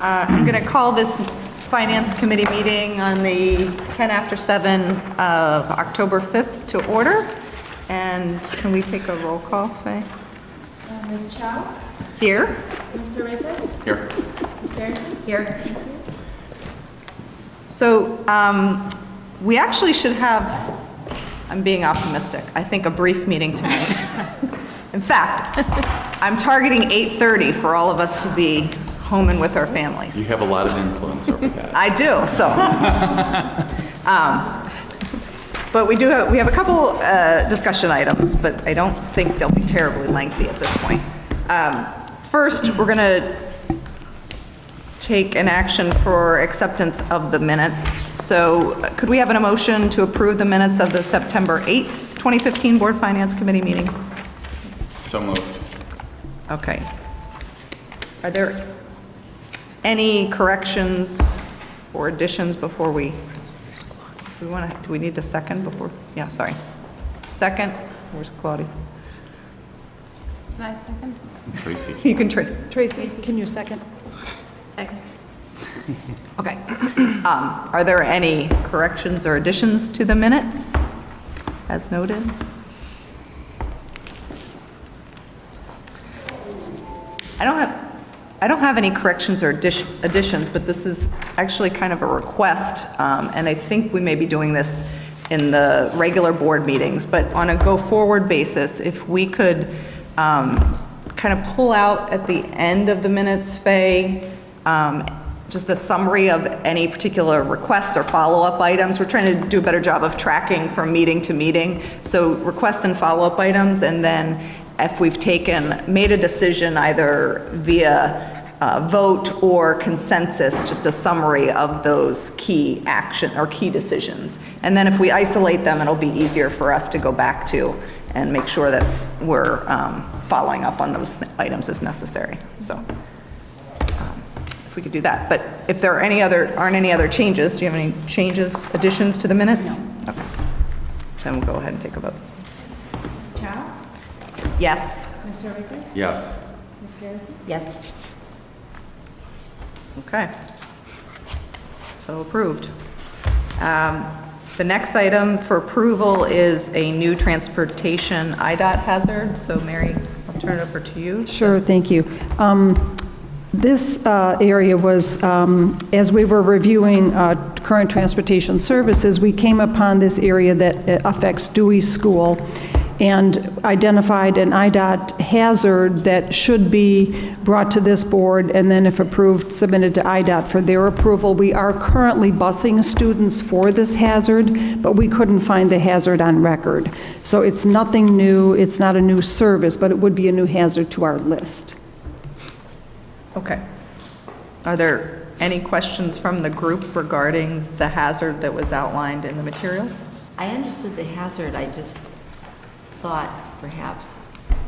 I'm going to call this Finance Committee meeting on the 10 after 7 of October 5th to order. And can we take a roll call, Faye? Ms. Chow? Here. Mr. Rickles? Here. Ms. Garrison? Here. So we actually should have, I'm being optimistic, I think a brief meeting tonight. In fact, I'm targeting 8:30 for all of us to be home and with our families. You have a lot of influence over that. I do, so. But we have a couple discussion items, but I don't think they'll be terribly lengthy at this point. First, we're going to take an action for acceptance of the minutes. So could we have an motion to approve the minutes of the September 8th, 2015 Board Finance Committee meeting? So moved. Okay. Are there any corrections or additions before do we need a second before? Yeah, sorry. Second, where's Claudia? Can I second? Tracy. You can Tracy, can you second? Second. Okay. Are there any corrections or additions to the minutes as noted? I don't have any corrections or additions, but this is actually kind of a request, and I think we may be doing this in the regular board meetings, but on a go-forward basis, if we could kind of pull out at the end of the minutes, Faye, just a summary of any particular requests or follow-up items. We're trying to do a better job of tracking from meeting to meeting. So requests and follow-up items, and then if we've made a decision either via vote or consensus, just a summary of those key action or key decisions. And then if we isolate them, it'll be easier for us to go back to and make sure that we're following up on those items as necessary. So if we could do that. But if there are aren't any other changes, do you have any changes, additions to the minutes? No. Okay. Then we'll go ahead and take a vote. Ms. Chow? Yes. Mr. Rickles? Yes. Ms. Garrison? Yes. Okay. So approved. The next item for approval is a new transportation IDOT hazard. So Mary, I'll turn it over to you. Sure, thank you. This area was, as we were reviewing current transportation services, we came upon this area that affects Dewey School and identified an IDOT hazard that should be brought to this board and then, if approved, submitted to IDOT for their approval. We are currently busing students for this hazard, but we couldn't find the hazard on record. So it's nothing new, it's not a new service, but it would be a new hazard to our list. Okay. Are there any questions from the group regarding the hazard that was outlined in the materials? I understood the hazard, I just thought perhaps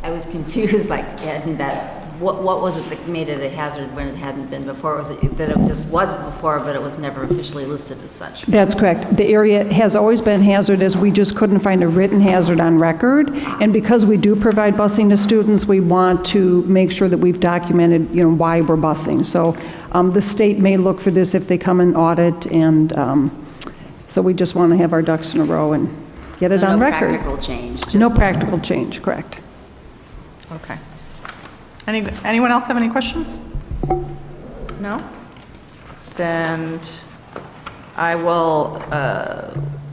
I was confused, like, and that, what was it that made it a hazard when it hadn't been before? Was it that it just was before, but it was never officially listed as such? That's correct. The area has always been hazardous. We just couldn't find a written hazard on record. And because we do provide busing to students, we want to make sure that we've documented, why we're busing. So the state may look for this if they come and audit, and so we just want to have our ducks in a row and get it on record. No practical change? No practical change, correct. Okay. Anyone else have any questions? No? Then I will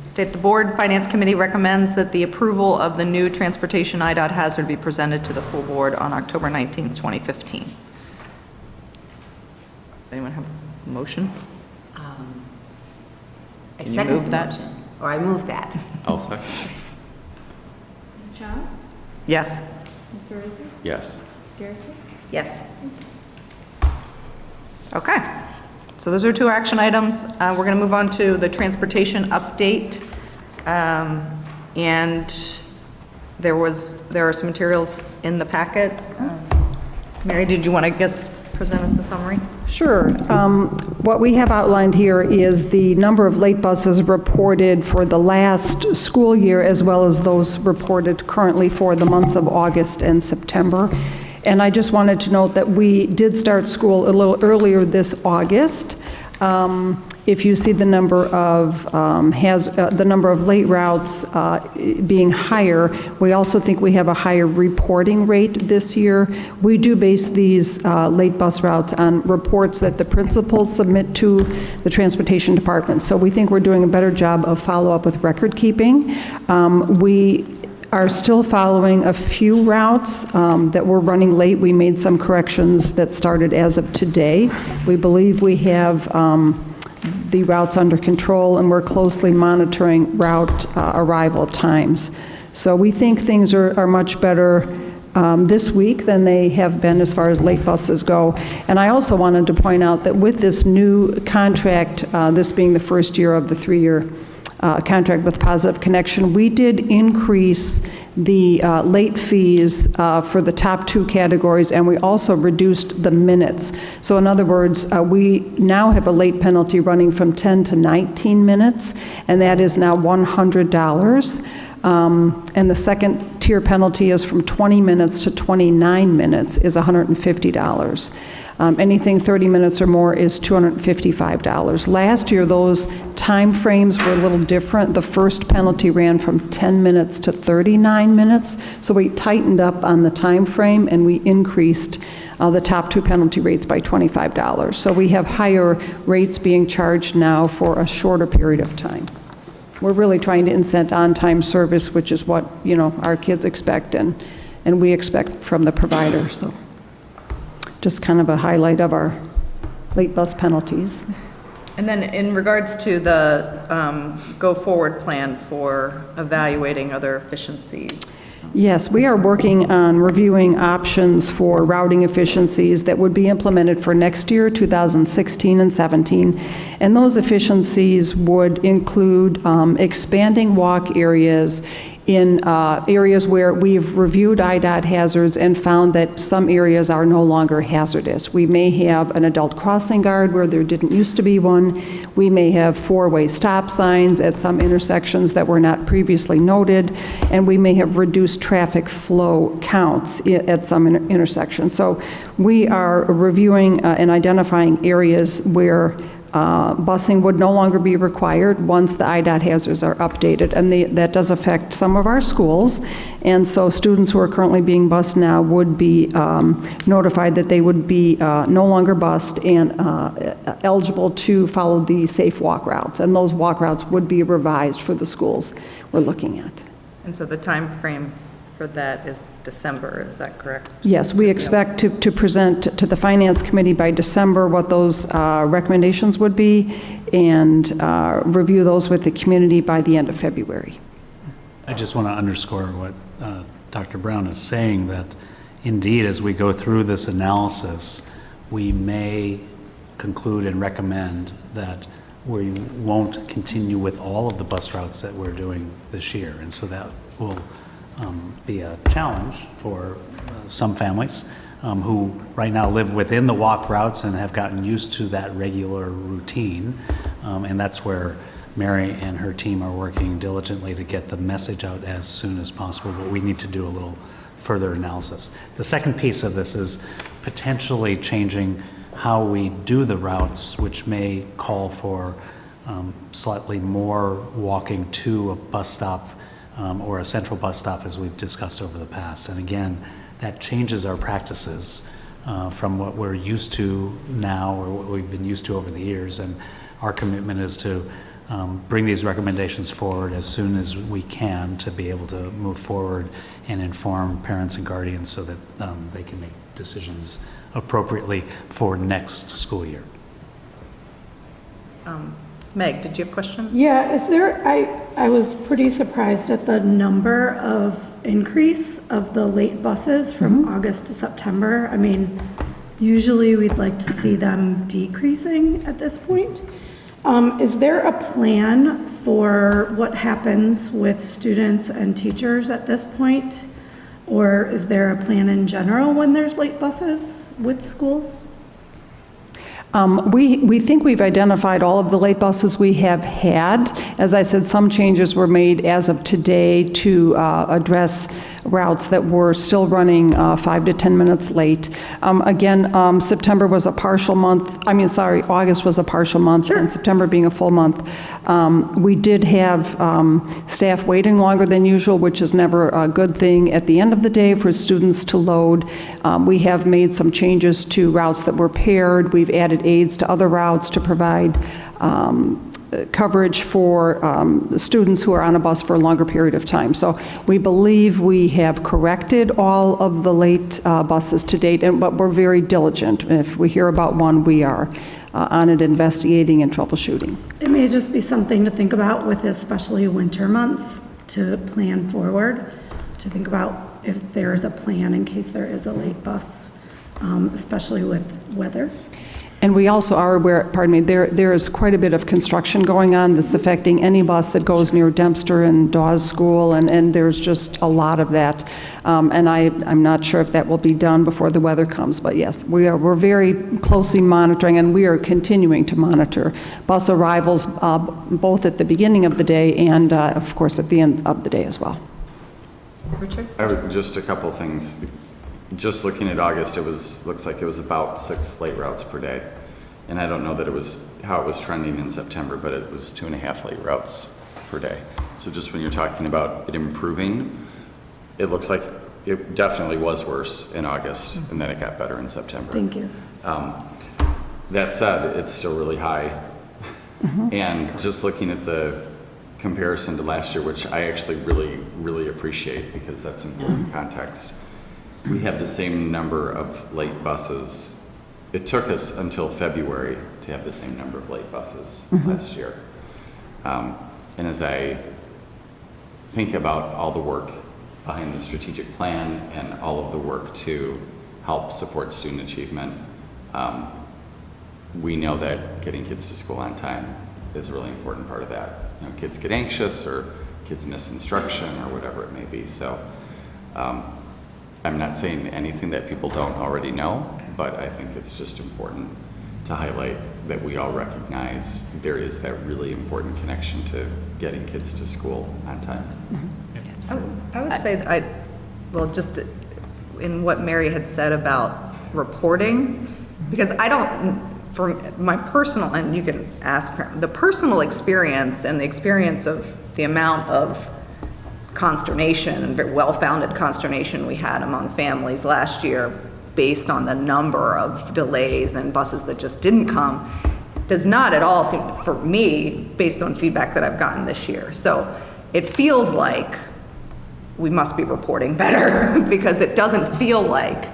state the Board Finance Committee recommends that the approval of the new transportation IDOT hazard be presented to the full board on October 19th, 2015. Anyone have a motion? I Can you second move the that? motion. Or I move that. I'll second. Ms. Chow? Yes. Mr. Rickles? Yes. Ms. Garrison? Yes. Okay. So those are two action items. We're going to move on to the transportation update. And there are some materials in the packet. Mary, did you want to present us a summary? Sure. What we have outlined here is the number of late buses reported for the last school year, as well as those reported currently for the months of August and September. And I just wanted to note that we did start school a little earlier this August. If you see the number of late routes being higher, we also think we have a higher reporting rate this year. We do base these late bus routes on reports that the principals submit to the transportation department. So we think we're doing a better job of follow-up with record keeping. We are still following a few routes that were running late. We made some corrections that started as of today. We believe we have the routes under control, and we're closely monitoring route arrival times. So we think things are much better this week than they have been as far as late buses go. And I also wanted to point out that with this new contract, this being the first year of the 3-year contract with Positive Connection, we did increase the late fees for the top 2 categories, and we also reduced the minutes. So in other words, we now have a late penalty running from 10 to 19 minutes, and that is now $100. And the second tier penalty is from 20 minutes to 29 minutes is $150. Anything 30 minutes or more is $255. Last year, those time frames were a little different. The first penalty ran from 10 minutes to 39 minutes. So we tightened up on the time frame, and we increased the top 2 penalty rates by $25. So we have higher rates being charged now for a shorter period of time. We're really trying to incent on-time service, which is what, our kids expect and we expect from the provider. So just kind of a highlight of our late bus penalties. And then in regards to the go-forward plan for evaluating other efficiencies. Yes, we are working on reviewing options for routing efficiencies that would be implemented for next year, 2016 and 17. And those efficiencies would include expanding walk areas in areas where we've reviewed IDOT hazards and found that some areas are no longer hazardous. We may have an adult crossing guard where there didn't used to be one. We may have 4-way stop signs at some intersections that were not previously noted, and we may have reduced traffic flow counts at some intersections. So we are reviewing and identifying areas where busing would no longer be required once the IDOT hazards are updated, and that does affect some of our schools. And so students who are currently being bused now would be notified that they would be no longer bused and eligible to follow the safe walk routes. And those walk routes would be revised for the schools we're looking at. And so the time frame for that is December, is that correct? Yes, we expect to present to the Finance Committee by December what those recommendations would be, and review those with the community by the end of February. I just want to underscore what Dr. Brown is saying, that indeed, as we go through this analysis, we may conclude and recommend that we won't continue with all of the bus routes that we're doing this year. And so that will be a challenge for some families who right now live within the walk routes and have gotten used to that regular routine. And that's where Mary and her team are working diligently to get the message out as soon as possible, but we need to do a little further analysis. The second piece of this is potentially changing how we do the routes, which may call for slightly more walking to a bus stop or a central bus stop, as we've discussed over the past. And again, that changes our practices from what we're used to now, or what we've been used to over the years. And our commitment is to bring these recommendations forward as soon as we can to be able to move forward and inform parents and guardians so that they can make decisions appropriately for next school year. Meg, did you have a question? Yeah, I was pretty surprised at the number of increase of the late buses from August to September. I mean, usually we'd like to see them decreasing at this point. Is there a plan for what happens with students and teachers at this point? Or is there a plan in general when there's late buses with schools? We think we've identified all of the late buses we have had. As I said, some changes were made as of today to address routes that were still running 5 to 10 minutes late. Again, September was a partial month, August was a partial month, and September being a full month. We did have staff waiting longer than usual, which is never a good thing at the end of the day for students to load. We have made some changes to routes that were paired. We've added aids to other routes to provide coverage for students who are on a bus for a longer period of time. So we believe we have corrected all of the late buses to date, but we're very diligent. If we hear about one, we are on it investigating and troubleshooting. It may just be something to think about with especially winter months, to plan forward, to think about if there's a plan in case there is a late bus, especially with weather. And we also are aware, there is quite a bit of construction going on that's affecting any bus that goes near Dempster and Dawes School, and there's just a lot of that. And I'm not sure if that will be done before the weather comes, but yes, we're very closely monitoring, and we are continuing to monitor bus arrivals both at the beginning of the day and, of course, at the end of the day as well. Richard? Just a couple things. Just looking at August, looks like it was about 6 late routes per day. And I don't know that it was how it was trending in September, but it was 2.5 late routes per day. So just when you're talking about it improving, it looks like it definitely was worse in August, and then it got better in September. Thank you. That said, it's still really high. And just looking at the comparison to last year, which I actually really, really appreciate because that's important context. We have the same number of late buses. It took us until February to have the same number of late buses last year. And as I think about all the work behind the strategic plan and all of the work to help support student achievement, we know that getting kids to school on time is a really important part of that. You know, kids get anxious or kids miss instruction or whatever it may be. So I'm not saying anything that people don't already know, but I think it's just important to highlight that we all recognize there is that really important connection to getting kids to school on time. I would say that just in what Mary had said about reporting, because I don't, for my personal, and you can ask the personal experience and the experience of the amount of consternation and very well-founded consternation we had among families last year based on the number of delays and buses that just didn't come does not at all seem, for me, based on feedback that I've gotten this year. So it feels like we must be reporting better because it doesn't feel like,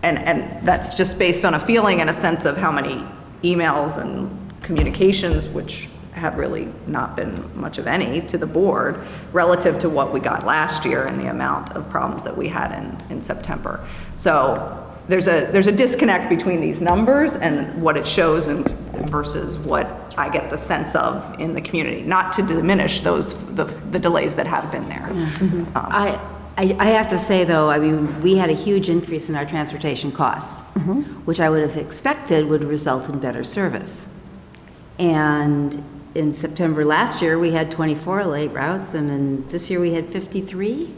and that's just based on a feeling and a sense of how many emails and communications, which have really not been much of any to the board relative to what we got last year and the amount of problems that we had in September. So there's a disconnect between these numbers and what it shows and versus what I get the sense of in the community, not to diminish the delays that have been there. I have to say, though, I mean, we had a huge increase in our transportation costs, which I would have expected would result in better service. And in September last year, we had 24 late routes, and this year we had 53?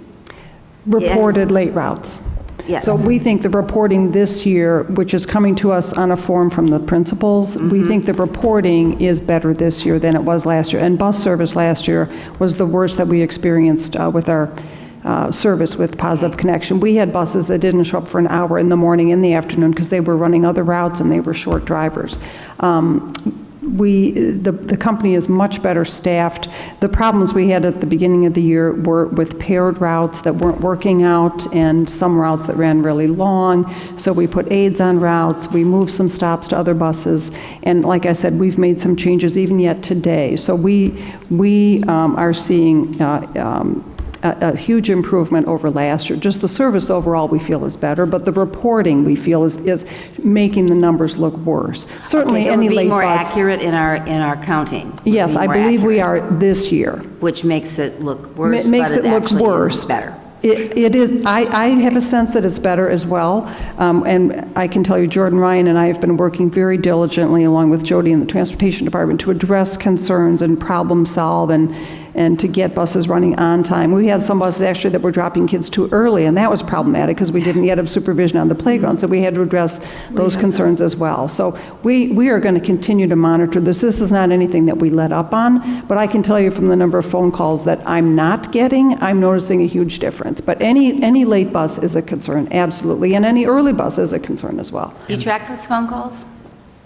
Reported late routes. Yes. So we think the reporting this year, which is coming to us on a form from the principals, we think the reporting is better this year than it was last year. And bus service last year was the worst that we experienced with our service with Positive Connection. We had buses that didn't show up for an hour in the morning, in the afternoon, because they were running other routes and they were short drivers. The company is much better staffed. The problems we had at the beginning of the year were with paired routes that weren't working out and some routes that ran really long. So we put aids on routes, we moved some stops to other buses, and like I said, we've made some changes even yet today. So we are seeing a huge improvement over last year. Just the service overall we feel is better, but the reporting we feel is making the numbers look worse. Certainly So any we're late being more bus. accurate in our counting. We're Yes, being I more believe we accurate, are this year. which makes it look worse, Makes but it look actually worse. is better. It is, I have a sense that it's better as well, and I can tell you Jordan Ryan and I have been working very diligently along with Jody in the Transportation Department to address concerns and problem solve and to get buses running on time. We had some buses actually that were dropping kids too early, and that was problematic because we didn't yet have supervision on the playground, so we had to address those concerns as well. So we are going to continue to monitor this. This is not anything that we let up on, but I can tell you from the number of phone calls that I'm not getting, I'm noticing a huge difference. But any late bus is a concern, absolutely, and any early bus is a concern as well. Do you track those phone calls?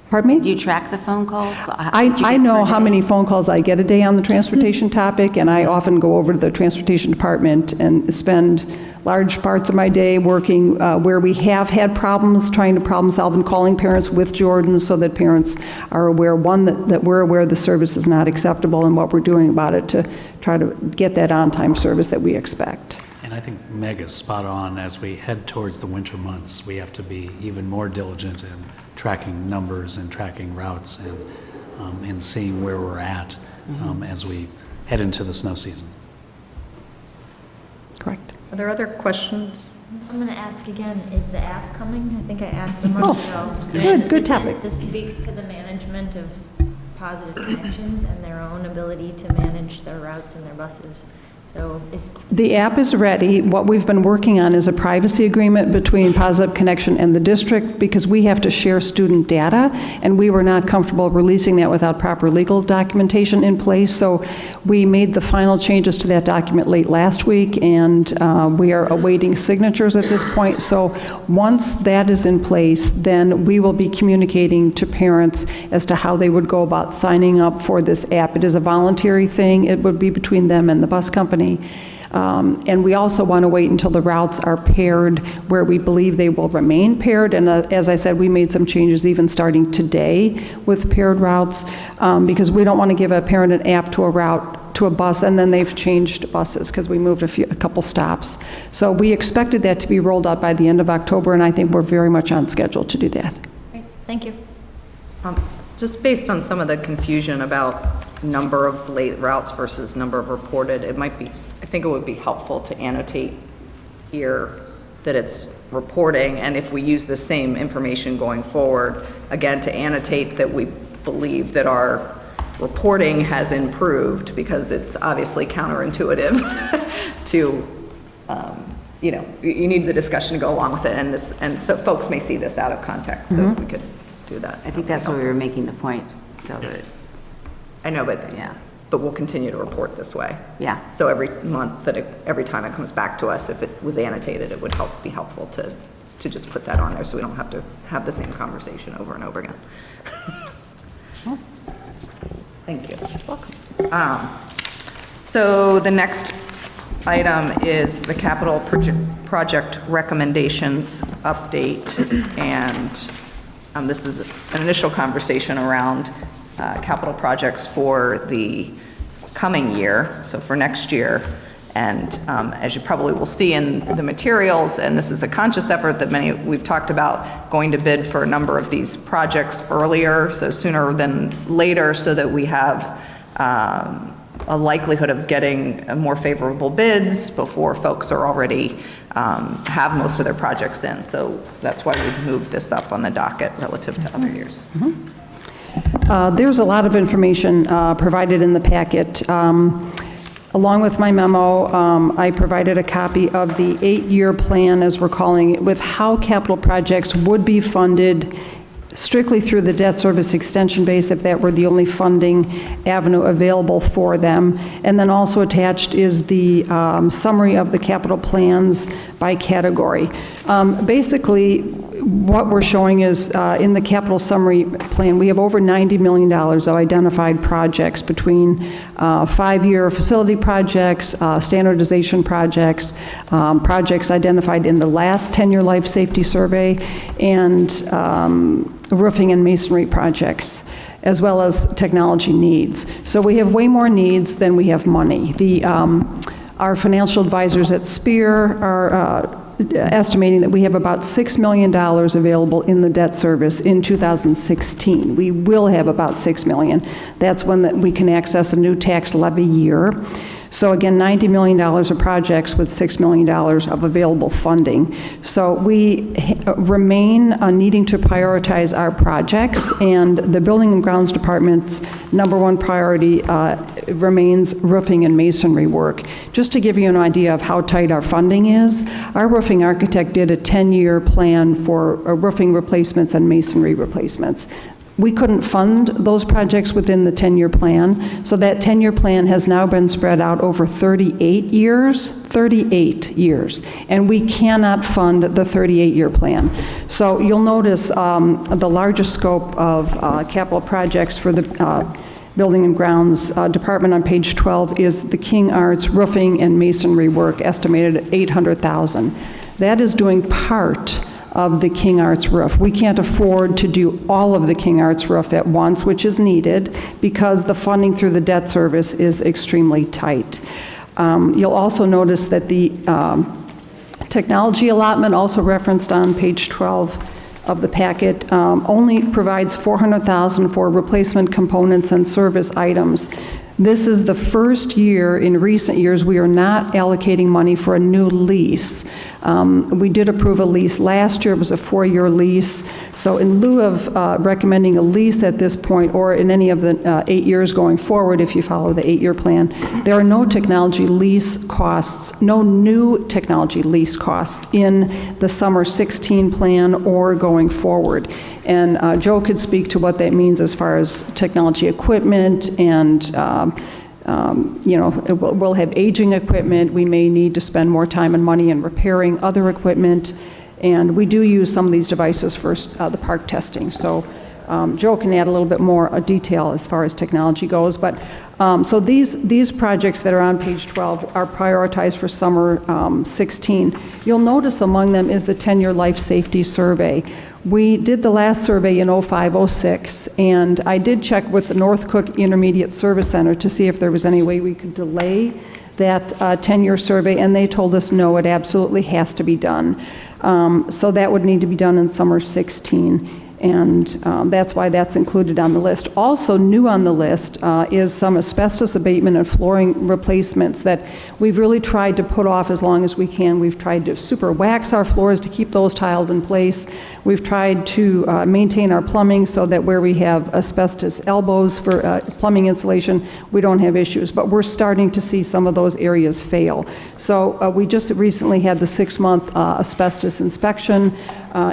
Pardon me? Do you track the phone calls? I know how many phone calls I get a day on the transportation topic, and I often go over to the transportation department and spend large parts of my day working where we have had problems, trying to problem solve and calling parents with Jordan so that parents are aware, one, that we're aware the service is not acceptable and what we're doing about it to try to get that on-time service that we expect. And I think Meg is spot on. As we head towards the winter months, we have to be even more diligent in tracking numbers and tracking routes and seeing where we're at as we head into the snow season. Correct. Are there other questions? I'm going to ask again, is the app coming? I think I asked a month ago. good. And Good this topic. This speaks to the management of Positive Connections and their own ability to manage their routes and their buses. So The app is ready. What we've been working on is a privacy agreement between Positive Connection and the district because we have to share student data, and we were not comfortable releasing that without proper legal documentation in place. So we made the final changes to that document late last week, and we are awaiting signatures at this point. So once that is in place, then we will be communicating to parents as to how they would go about signing up for this app. It is a voluntary thing. It would be between them and the bus company. And we also want to wait until the routes are paired where we believe they will remain paired. And as I said, we made some changes even starting today with paired routes because we don't want to give a parent an app to a route to a bus and then they've changed buses because we moved a couple stops. So we expected that to be rolled out by the end of October, and I think we're very much on schedule to do that. great, thank you. Just based on some of the confusion about number of late routes versus number of reported, I think it would be helpful to annotate here that it's reporting, and if we use the same information going forward, again, to annotate that we believe that our reporting has improved, because it's obviously counterintuitive to, you need the discussion to go along with it, and so folks may see this out of context, so if we could do that. I think that's why we were making the point, so that, I know, but yeah. But we'll continue to report this way. Yeah. So every month, every time it comes back to us, if it was annotated, it would be helpful to just put that on there so we don't have to have the same conversation over and over again. Thank you. Welcome. So the next item is the capital project recommendations update, and this is an initial conversation around capital projects for the coming year, so for next year. And as you probably will see in the materials, and this is a conscious effort that we've talked about going to bid for a number of these projects earlier, so sooner than later, so that we have a likelihood of getting more favorable bids before folks are already have most of their projects in. So that's why we've moved this up on the docket relative to other years. There's a lot of information provided in the packet. Along with my memo, I provided a copy of the 8-year plan, as we're calling it, with how capital projects would be funded strictly through the debt service extension base if that were the only funding avenue available for them. And then also attached is the summary of the capital plans by category. Basically, what we're showing is in the capital summary plan, we have over $90 million of identified projects between 5-year facility projects, standardization projects, projects identified in the last 10-year life safety survey, and roofing and masonry projects, as well as technology needs. So we have way more needs than we have money. Our financial advisors at Spear are estimating that we have about $6 million available in the debt service in 2016. We will have about $6 million. That's when we can access a new tax levy year. So again, $90 million of projects with $6 million of available funding. So we remain needing to prioritize our projects, and the Building and Grounds Department's number one priority remains roofing and masonry work. Just to give you an idea of how tight our funding is, our roofing architect did a 10-year plan for roofing replacements and masonry replacements. We couldn't fund those projects within the 10-year plan, so that 10-year plan has now been spread out over 38 years, and we cannot fund the 38-year plan. So you'll notice the largest scope of capital projects for the Building and Grounds Department on page 12 is the King Arts roofing and masonry work, estimated at $800,000. That is doing part of the King Arts roof. We can't afford to do all of the King Arts roof at once, which is needed because the funding through the debt service is extremely tight. You'll also notice that the technology allotment, also referenced on page 12 of the packet, only provides $400,000 for replacement components and service items. This is the first year in recent years we are not allocating money for a new lease. We did approve a lease last year. It was a 4-year lease. So in lieu of recommending a lease at this point, or in any of the 8 years going forward, if you follow the 8-year plan, there are no technology lease costs, no new technology lease costs in the summer 16 plan or going forward. And Joe could speak to what that means as far as technology equipment and we'll have aging equipment. We may need to spend more time and money in repairing other equipment. And we do use some of these devices for the park testing. So Joe can add a little bit more detail as far as technology goes. But so these projects that are on page 12 are prioritized for summer 16. You'll notice among them is the 10-year life safety survey. We did the last survey in 05-06, and I did check with the North Cook Intermediate Service Center to see if there was any way we could delay that 10-year survey, and they told us no, it absolutely has to be done. So that would need to be done in summer 16. And that's why that's included on the list. Also new on the list is some asbestos abatement and flooring replacements that we've really tried to put off as long as we can. We've tried to super wax our floors to keep those tiles in place. We've tried to maintain our plumbing so that where we have asbestos elbows for plumbing insulation, we don't have issues. But we're starting to see some of those areas fail. So we just recently had the 6-month asbestos inspection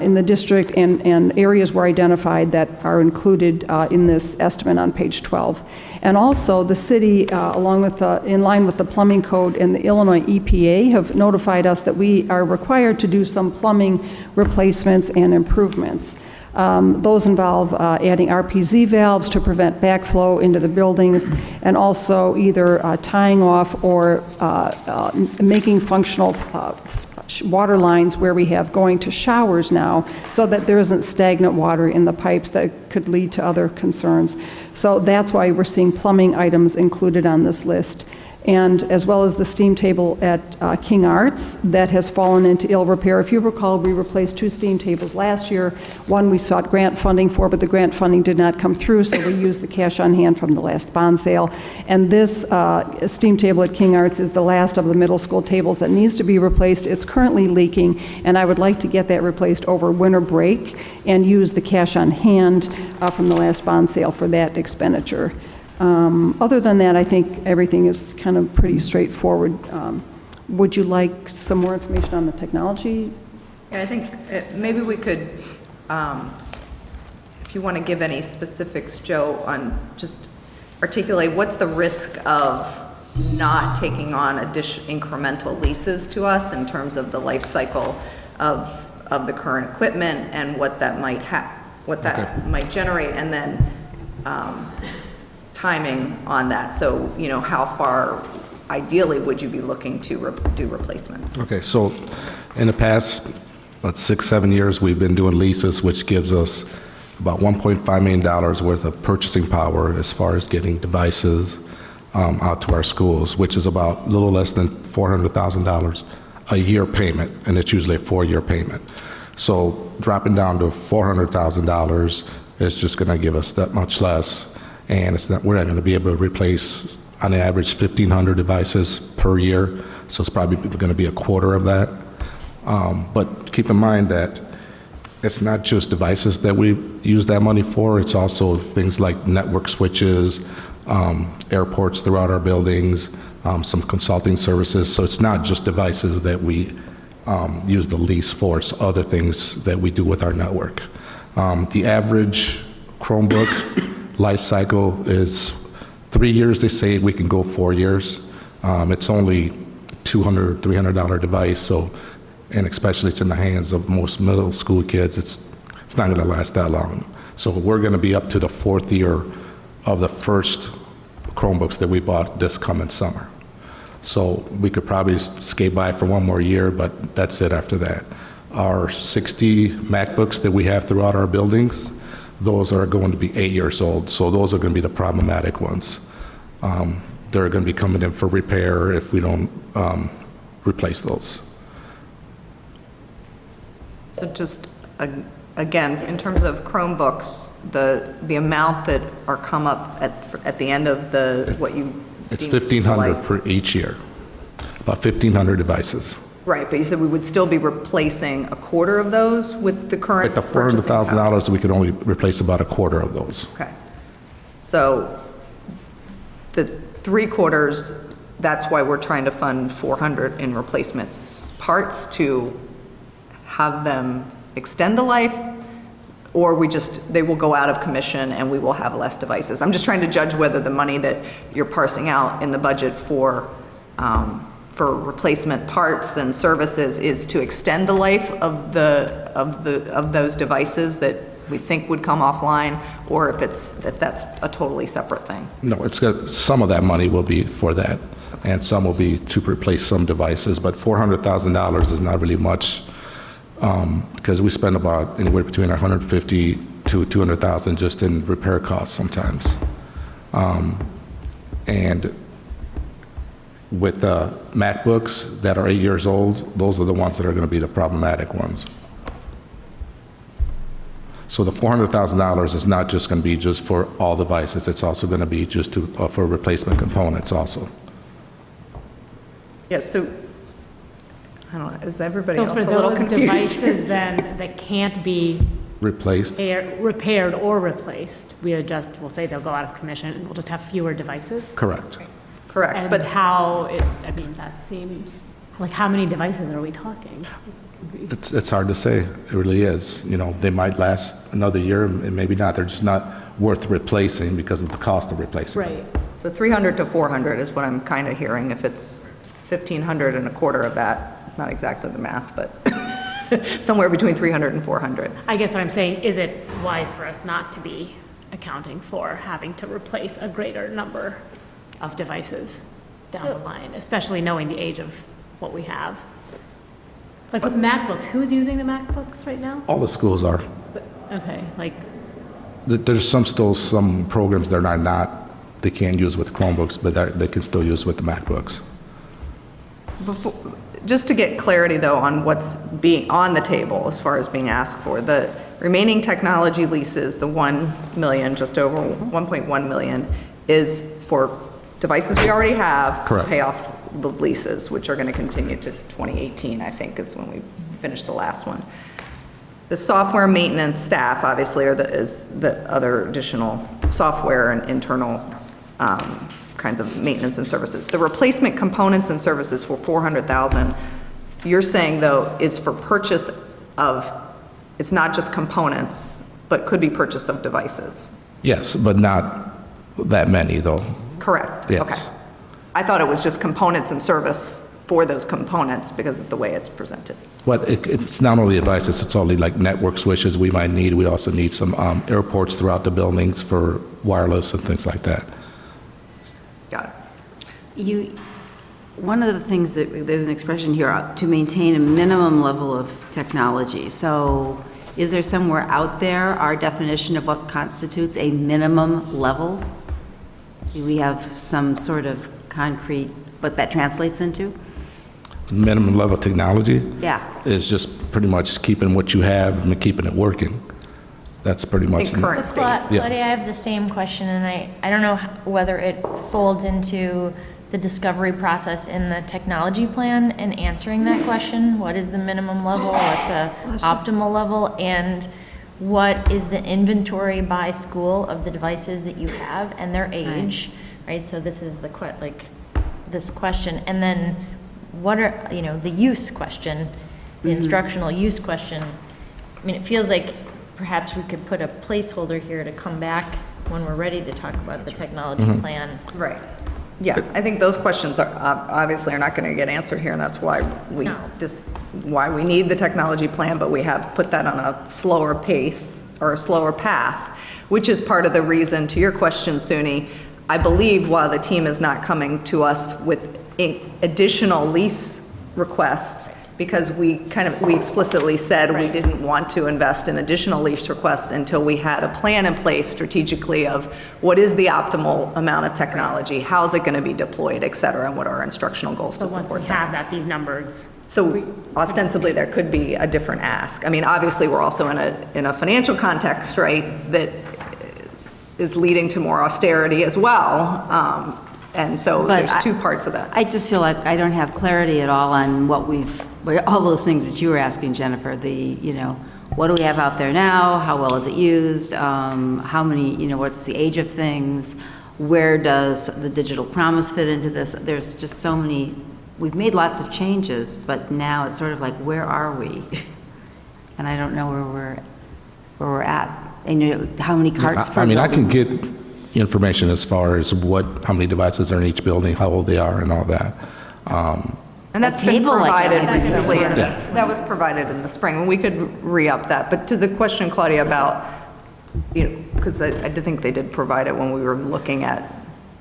in the district, and areas were identified that are included in this estimate on page 12. And also the city, along with in line with the plumbing code and the Illinois EPA, have notified us that we are required to do some plumbing replacements and improvements. Those involve adding RPZ valves to prevent backflow into the buildings, and also either tying off or making functional water lines where we have going to showers now, so that there isn't stagnant water in the pipes that could lead to other concerns. So that's why we're seeing plumbing items included on this list. And as well as the steam table at King Arts that has fallen into ill repair. If you recall, we replaced 2 steam tables last year. One we sought grant funding for, but the grant funding did not come through, so we used the cash on hand from the last bond sale. And this steam table at King Arts is the last of the middle school tables that needs to be replaced. It's currently leaking, and I would like to get that replaced over winter break and use the cash on hand from the last bond sale for that expenditure. Other than that, I think everything is kind of pretty straightforward. Would you like some more information on the technology? Yeah, I think maybe we could, if you want to give any specifics, Joe, on just articulate what's the risk of not taking on incremental leases to us in terms of the life cycle of the current equipment and what that might might generate, and then timing on that. So, how far ideally would you be looking to do replacements? Okay, so in the past, 6-7 years, we've been doing leases, which gives us about $1.5 million worth of purchasing power as far as getting devices out to our schools, which is about a little less than $400,000 a year payment, and it's usually a 4-year payment. So dropping down to $400,000 is just going to give us that much less, and we're not going to be able to replace on average 1,500 devices per year, so it's probably going to be a quarter of that. But keep in mind that it's not just devices that we use that money for, it's also things like network switches, airports throughout our buildings, some consulting services. So it's not just devices that we use the lease for, it's other things that we do with our network. The average Chromebook life cycle is 3 years. They say we can go 4 years. It's only $200, $300 device, so, and especially it's in the hands of most middle school kids, it's not going to last that long. So we're going to be up to the 4th year of the first Chromebooks that we bought this coming summer. So we could probably skate by for 1 more year, but that's it after that. Our 60 MacBooks that we have throughout our buildings, those are going to be 8 years old, so those are going to be the problematic ones. They're going to be coming in for repair if we don't replace those. So just, again, in terms of Chromebooks, the amount that are come up at the end of the, what you... It's deem $1,500 life. per each year, about 1,500 devices. Right, but you said we would still be replacing a quarter of those with the current At the purchasing power? $400,000, we could only replace about a quarter of those. Okay. So the 3/4, that's why we're trying to fund 400 in replacement parts to have them extend the life, or they will go out of commission and we will have less devices. I'm just trying to judge whether the money that you're parsing out in the budget for replacement parts and services is to extend the life of those devices that we think would come offline, or if that's a totally separate thing. No, some of that money will be for that, and some will be to replace some devices, but $400,000 is not really much, because we spend about anywhere between $150,000 to $200,000 just in repair costs sometimes. And with the MacBooks that are 8 years old, those are the ones that are going to be the problematic ones. So the $400,000 is not just going to be just for all devices, it's also going to be just for replacement components also. Yeah, so, I don't know, is everybody So else for a little those confused? devices then that can't be Replaced? repaired or replaced, we'll say they'll go out of commission, and we'll just have fewer devices? Correct. Correct, And but that seems, like, how many devices are we talking? It's hard to say, it really is. You know, they might last another year and maybe not, they're just not worth replacing because of the cost of replacing. Right. so 300 to 400 is what I'm kind of hearing. If it's 1,500 and a quarter of that, it's not exactly the math, but somewhere between 300 and 400. I guess what I'm saying, is it wise for us not to be accounting for having to replace a greater number of devices down the line, especially knowing the age of what we have? Like with MacBooks, who's using the MacBooks right now? All the schools are. Okay, like, There's still some programs that are not, they can't use with Chromebooks, but they can still use with the MacBooks. Just to get clarity, though, on what's being on the table as far as being asked for, the remaining technology leases, the 1 million, just over 1.1 million, is for devices we already have. Correct. To pay off the leases, which are going to continue to 2018, I think, is when we finish the last one. The software maintenance staff, obviously, is the other additional software and internal kinds of maintenance and services. The replacement components and services for $400,000, you're saying, though, is for purchase of, it's not just components, but could be purchase of devices. Yes, but not that many, though. Correct? Yes. Okay. I thought it was just components and service for those components because of the way it's presented. But it's not only devices, it's only like network switches we might need. We also need some airports throughout the buildings for wireless and things like that. Got it. One of the things that, there's an expression here, to maintain a minimum level of technology. So is there somewhere out there our definition of what constitutes a minimum level? Do we have some sort of concrete, what that translates into? Minimum level technology Yeah. is just pretty much keeping what you have and keeping it working. That's pretty much. In current So state. Yeah. Claudia, I have the same question, and I don't know whether it folds into the discovery process in the technology plan and answering that question. What is the minimum level? What's a optimal level? And what is the inventory by school of the devices that you have and their age, right? So this is the this question. And then what are, the use question, the instructional use question. I mean, it feels like perhaps we could put a placeholder here to come back when we're ready to talk about the technology plan. Right. Yeah, I think those questions are obviously are not going to get answered here, and that's why No. why we need the technology plan, but we have put that on a slower pace or a slower path, which is part of the reason, to your question, Suni, I believe while the team is not coming to us with additional lease requests, because we explicitly said we Right. didn't want to invest in additional lease requests until we had a plan in place strategically of what is the optimal amount of technology, how's it going to be deployed, et cetera, and what are our instructional goals So to once support we that. have that, these numbers, So ostensibly, there could be a different ask. I mean, obviously, we're also in a financial context, right, that is leading to more austerity as well. And so But there's two parts of that. I just feel like I don't have clarity at all on all those things that you were asking, Jennifer, what do we have out there now? How well is it used? How many, what's the age of things? Where does the digital promise fit into this? There's just so many, we've made lots of changes, but now it's sort of like, where are we? And I don't know where we're at. And how many carts per I mean, I building? can get information as far as how many devices are in each building, how old they are, and all that. And that's been table like provided that. recently. and Yeah. That was provided in the spring, and we could re-up that. But to the question, Claudia, about, because I did think they did provide it when we were looking at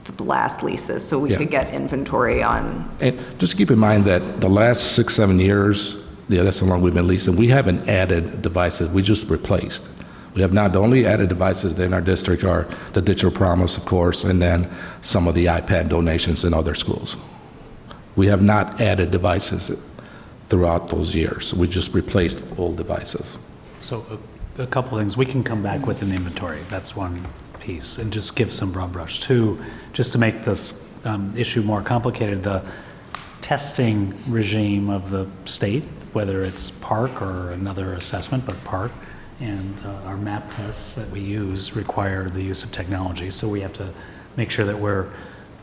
the last leases, so we Yeah. could get inventory on. And just keep in mind that the last 6-7 years, that's how long we've been leasing, we haven't added devices, we just replaced. We have not, the only added devices in our district are the Digital Promise, of course, and then some of the iPad donations in other schools. We have not added devices throughout those years. We just replaced old devices. So a couple things, we can come back with an inventory, that's one piece, and just give some broad brush. Two, just to make this issue more complicated, the testing regime of the state, whether it's PARC or another assessment, but PARC, and our MAP tests that we use require the use of technology, so we have to make sure that we're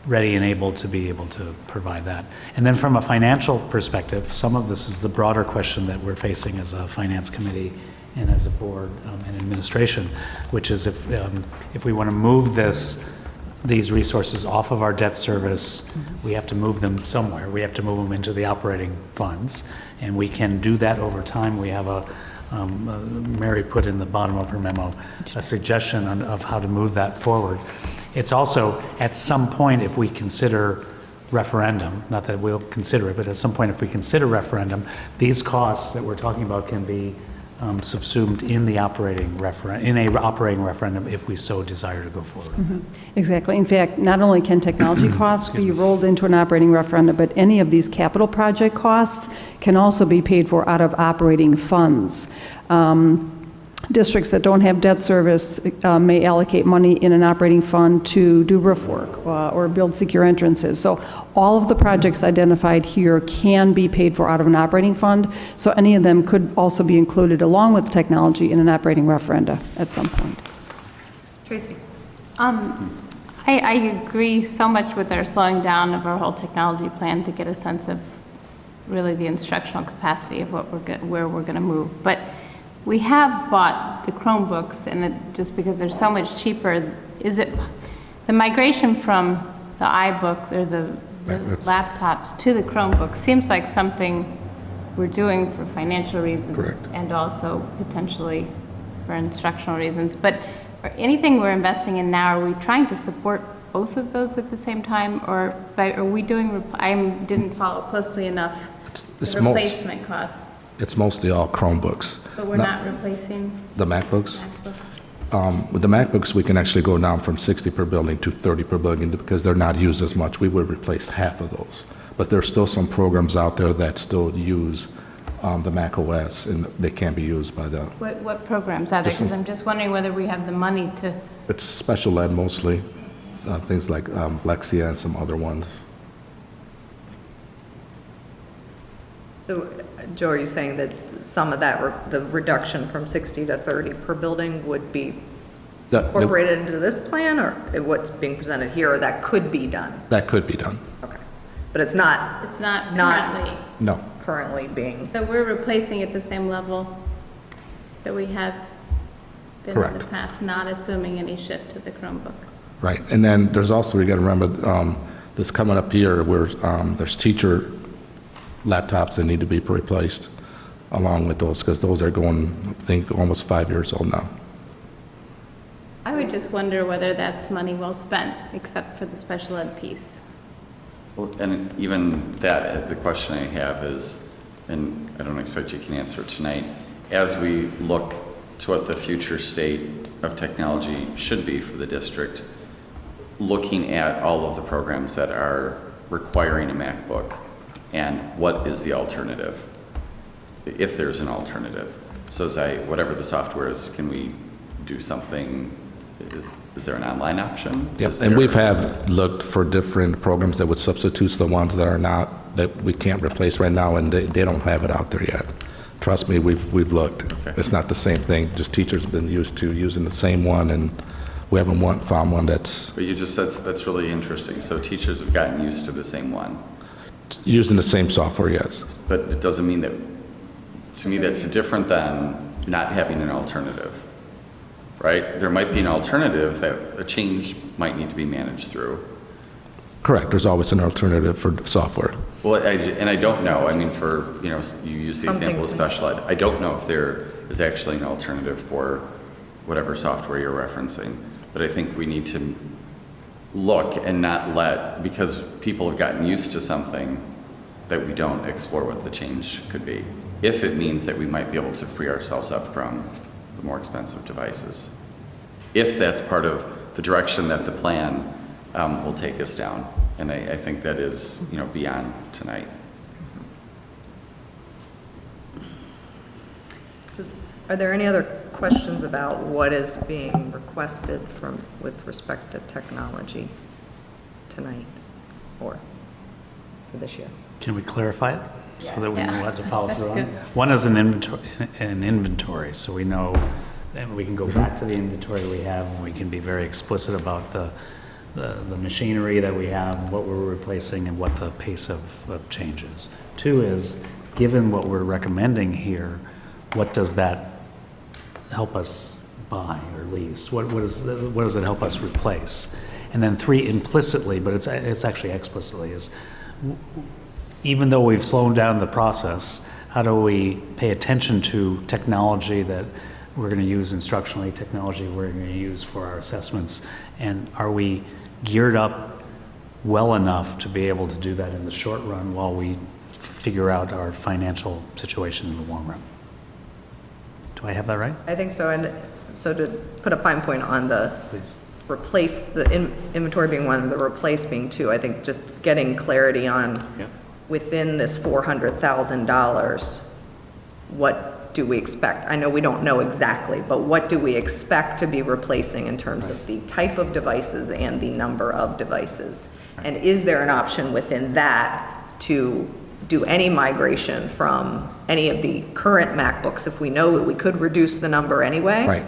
ready and able to provide that. And then from a financial perspective, some of this is the broader question that we're facing as a finance committee and as a board and administration, which is if we want to move these resources off of our debt service, we have to move them somewhere. We have to move them into the operating funds, and we can do that over time. We have Mary put in the bottom of her memo a suggestion of how to move that forward. It's also, at some point, if we consider referendum, not that we'll consider it, but at some point, if we consider referendum, these costs that we're talking about can be subsumed in the operating referendum if we so desire to go forward. Exactly. In fact, not only can technology costs be rolled into an operating referendum, but any of these capital project costs can also be paid for out of operating funds. Districts that don't have debt service may allocate money in an operating fund to do roof work or build secure entrances. So all of the projects identified here can be paid for out of an operating fund. So any of them could also be included along with technology in an operating referenda at some point. Tracy? I agree so much with our slowing down of our whole technology plan to get a sense of really the instructional capacity of where we're going to move. But we have bought the Chromebooks, and just because they're so much cheaper, is it the migration from the iBook or the laptops to the Chromebook seems like something we're doing for financial reasons. Correct. And also potentially for instructional reasons. But anything we're investing in now, are we trying to support both of those at the same time, or are we doing? I didn't follow closely enough It's the replacement costs. It's mostly all Chromebooks. But we're not replacing The MacBooks? MacBooks? With the MacBooks, we can actually go down from 60 per building to 30 per building because they're not used as much. We would replace half of those. But there's still some programs out there that still use the Mac OS, and they can't be used by the, What programs are there? Because I'm just wondering whether we have the money to, it's special ed mostly, things like Lexia and some other ones. So, Joe, are you saying that some of that, the reduction from 60 to 30 per building would be incorporated into this plan, or what's being presented here, or that could be done? That could be done. Okay. But it's not it's not Not- currently. No. currently being, So we're replacing at the same level that we have been in the Correct. past, not assuming any shift to the Chromebook. Right, and then there's also, we got to remember, this coming up here, where there's teacher laptops that need to be replaced along with those, because those are going, I think, almost 5 years old now. I would just wonder whether that's money well spent, except for the special ed piece. Well, and even that, the question I have is, and I don't expect you can answer it tonight, as we look to what the future state of technology should be for the district, looking at all of the programs that are requiring a MacBook, and what is the alternative, if there's an alternative. So whatever the software is, can we do something, is there an online option? Yep, Is and there- we've looked for different programs that would substitute the ones that are not, that we can't replace right now, and they don't have it out there yet. Trust me, we've looked. Okay. It's not the same thing, just teachers have been used to using the same one, and we haven't found one that's But you just said, that's really interesting. So teachers have gotten used to the same one, using the same software, yes. but it doesn't mean that, to me, that's different than not having an alternative, right? There might be an alternative that a change might need to be managed through. Correct, there's always an alternative for software. Well, and I don't know, I mean, you use the Some example of things special ed. I don't know if there is actually an alternative for whatever software you're referencing, but I think we need to look and not because people have gotten used to something, that we don't explore what the change could be, if it means that we might be able to free ourselves up from the more expensive devices. If that's part of the direction that the plan will take us down. And I think that is, beyond tonight. so are there any other questions about what is being requested with respect to technology tonight, or for this year? Can we clarify it so that we know Yeah. what to follow through on? Good. One is an inventory, so we know, and we can go back to the inventory we have, and we can be very explicit about the machinery that we have, what we're replacing, and what the pace of change is. Two is, given what we're recommending here, what does that help us buy or lease? What does it help us replace? And then three, implicitly, but it's actually explicitly, is even though we've slowed down the process, how do we pay attention to technology that we're going to use instructionally, technology we're going to use for our assessments, and are we geared up well enough to be able to do that in the short run while we figure out our financial situation in the long run? Do I have that right? I think so, and so to put a fine point on the Please. replace, the inventory being one, the replace being two, I think just getting clarity on Yep. within this $400,000, what do we expect? I know we don't know exactly, but what do we expect to be replacing in terms of the type of devices and the number of devices? And is there an option within that to do any migration from any of the current MacBooks if we know that we could reduce the number anyway? Right.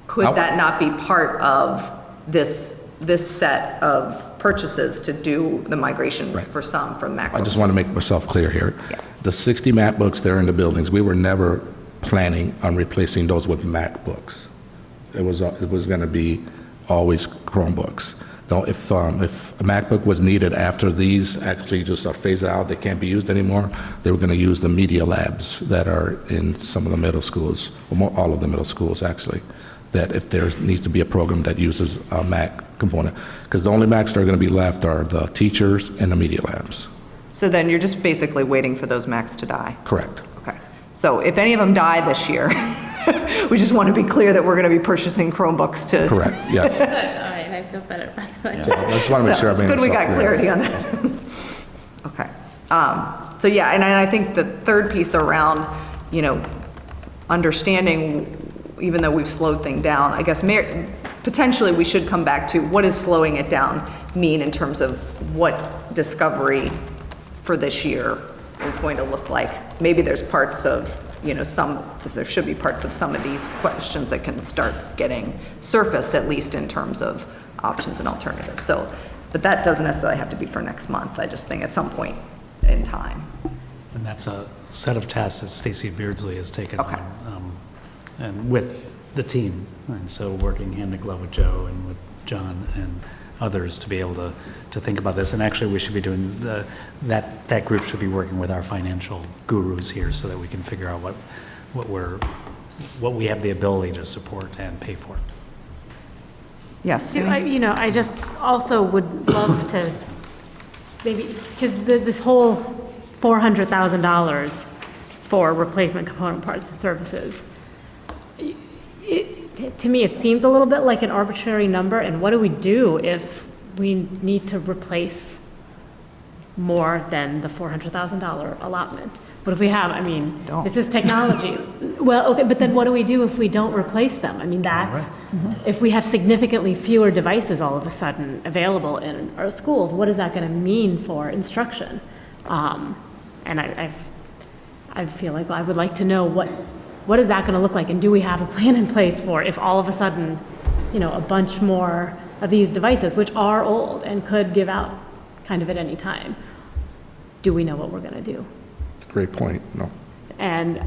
Could that not be part of this set of purchases to do the migration Right. for some from MacBooks? I just want to make myself clear here. Yeah. The 60 MacBooks that are in the buildings, we were never planning on replacing those with MacBooks. It was going to be always Chromebooks. Though if a MacBook was needed after these actually just are phased out, they can't be used anymore, they were going to use the media labs that are in some of the middle schools, or all of the middle schools actually, that if there needs to be a program that uses a Mac component. Because the only Macs that are going to be left are the teachers and the media labs. So then you're just basically waiting for those Macs to die? Correct. Okay. So if any of them die this year, we just want to be clear that we're going to be purchasing Chromebooks to... Correct, yes. Good, all right, I feel better about that. So I just want to make sure I It's made good we myself got clear. clarity on that. Okay. So yeah, and I think the third piece around, you know, understanding, even though we've slowed things down, I guess potentially we should come back to what does slowing it down mean in terms of what discovery for this year is going to look like. Maybe there's parts of, you know, there should be parts of some of these questions that can start getting surfaced, at least in terms of options and alternatives. So, but that doesn't necessarily have to be for next month. I just think at some point in time. And that's a set of tasks that Stacy Beardsley has taken Okay. on, and with the team. And so working hand in glove with Joe and with John and others to be able to think about this. And actually, we should be doing that group should be working with our financial gurus here so that we can figure out what we have the ability to support and pay for. Yes. You know, I just also would love to maybe, because this whole $400,000 for replacement component parts and services, to me, it seems a little bit like an arbitrary number, and what do we do if we need to replace more than the $400,000 allotment? What if we have, I mean, this is technology. Well, okay, but then what do we do if we don't replace them? I mean, that's, if we have significantly fewer devices all of a sudden available in our schools, what is that going to mean for instruction? And I feel like I would like to know what is that going to look like, and do we have a plan in place for if all of a sudden, you know, a bunch more of these devices, which are old and could give out kind of at any time, do we know what we're going to do? Great point, no. And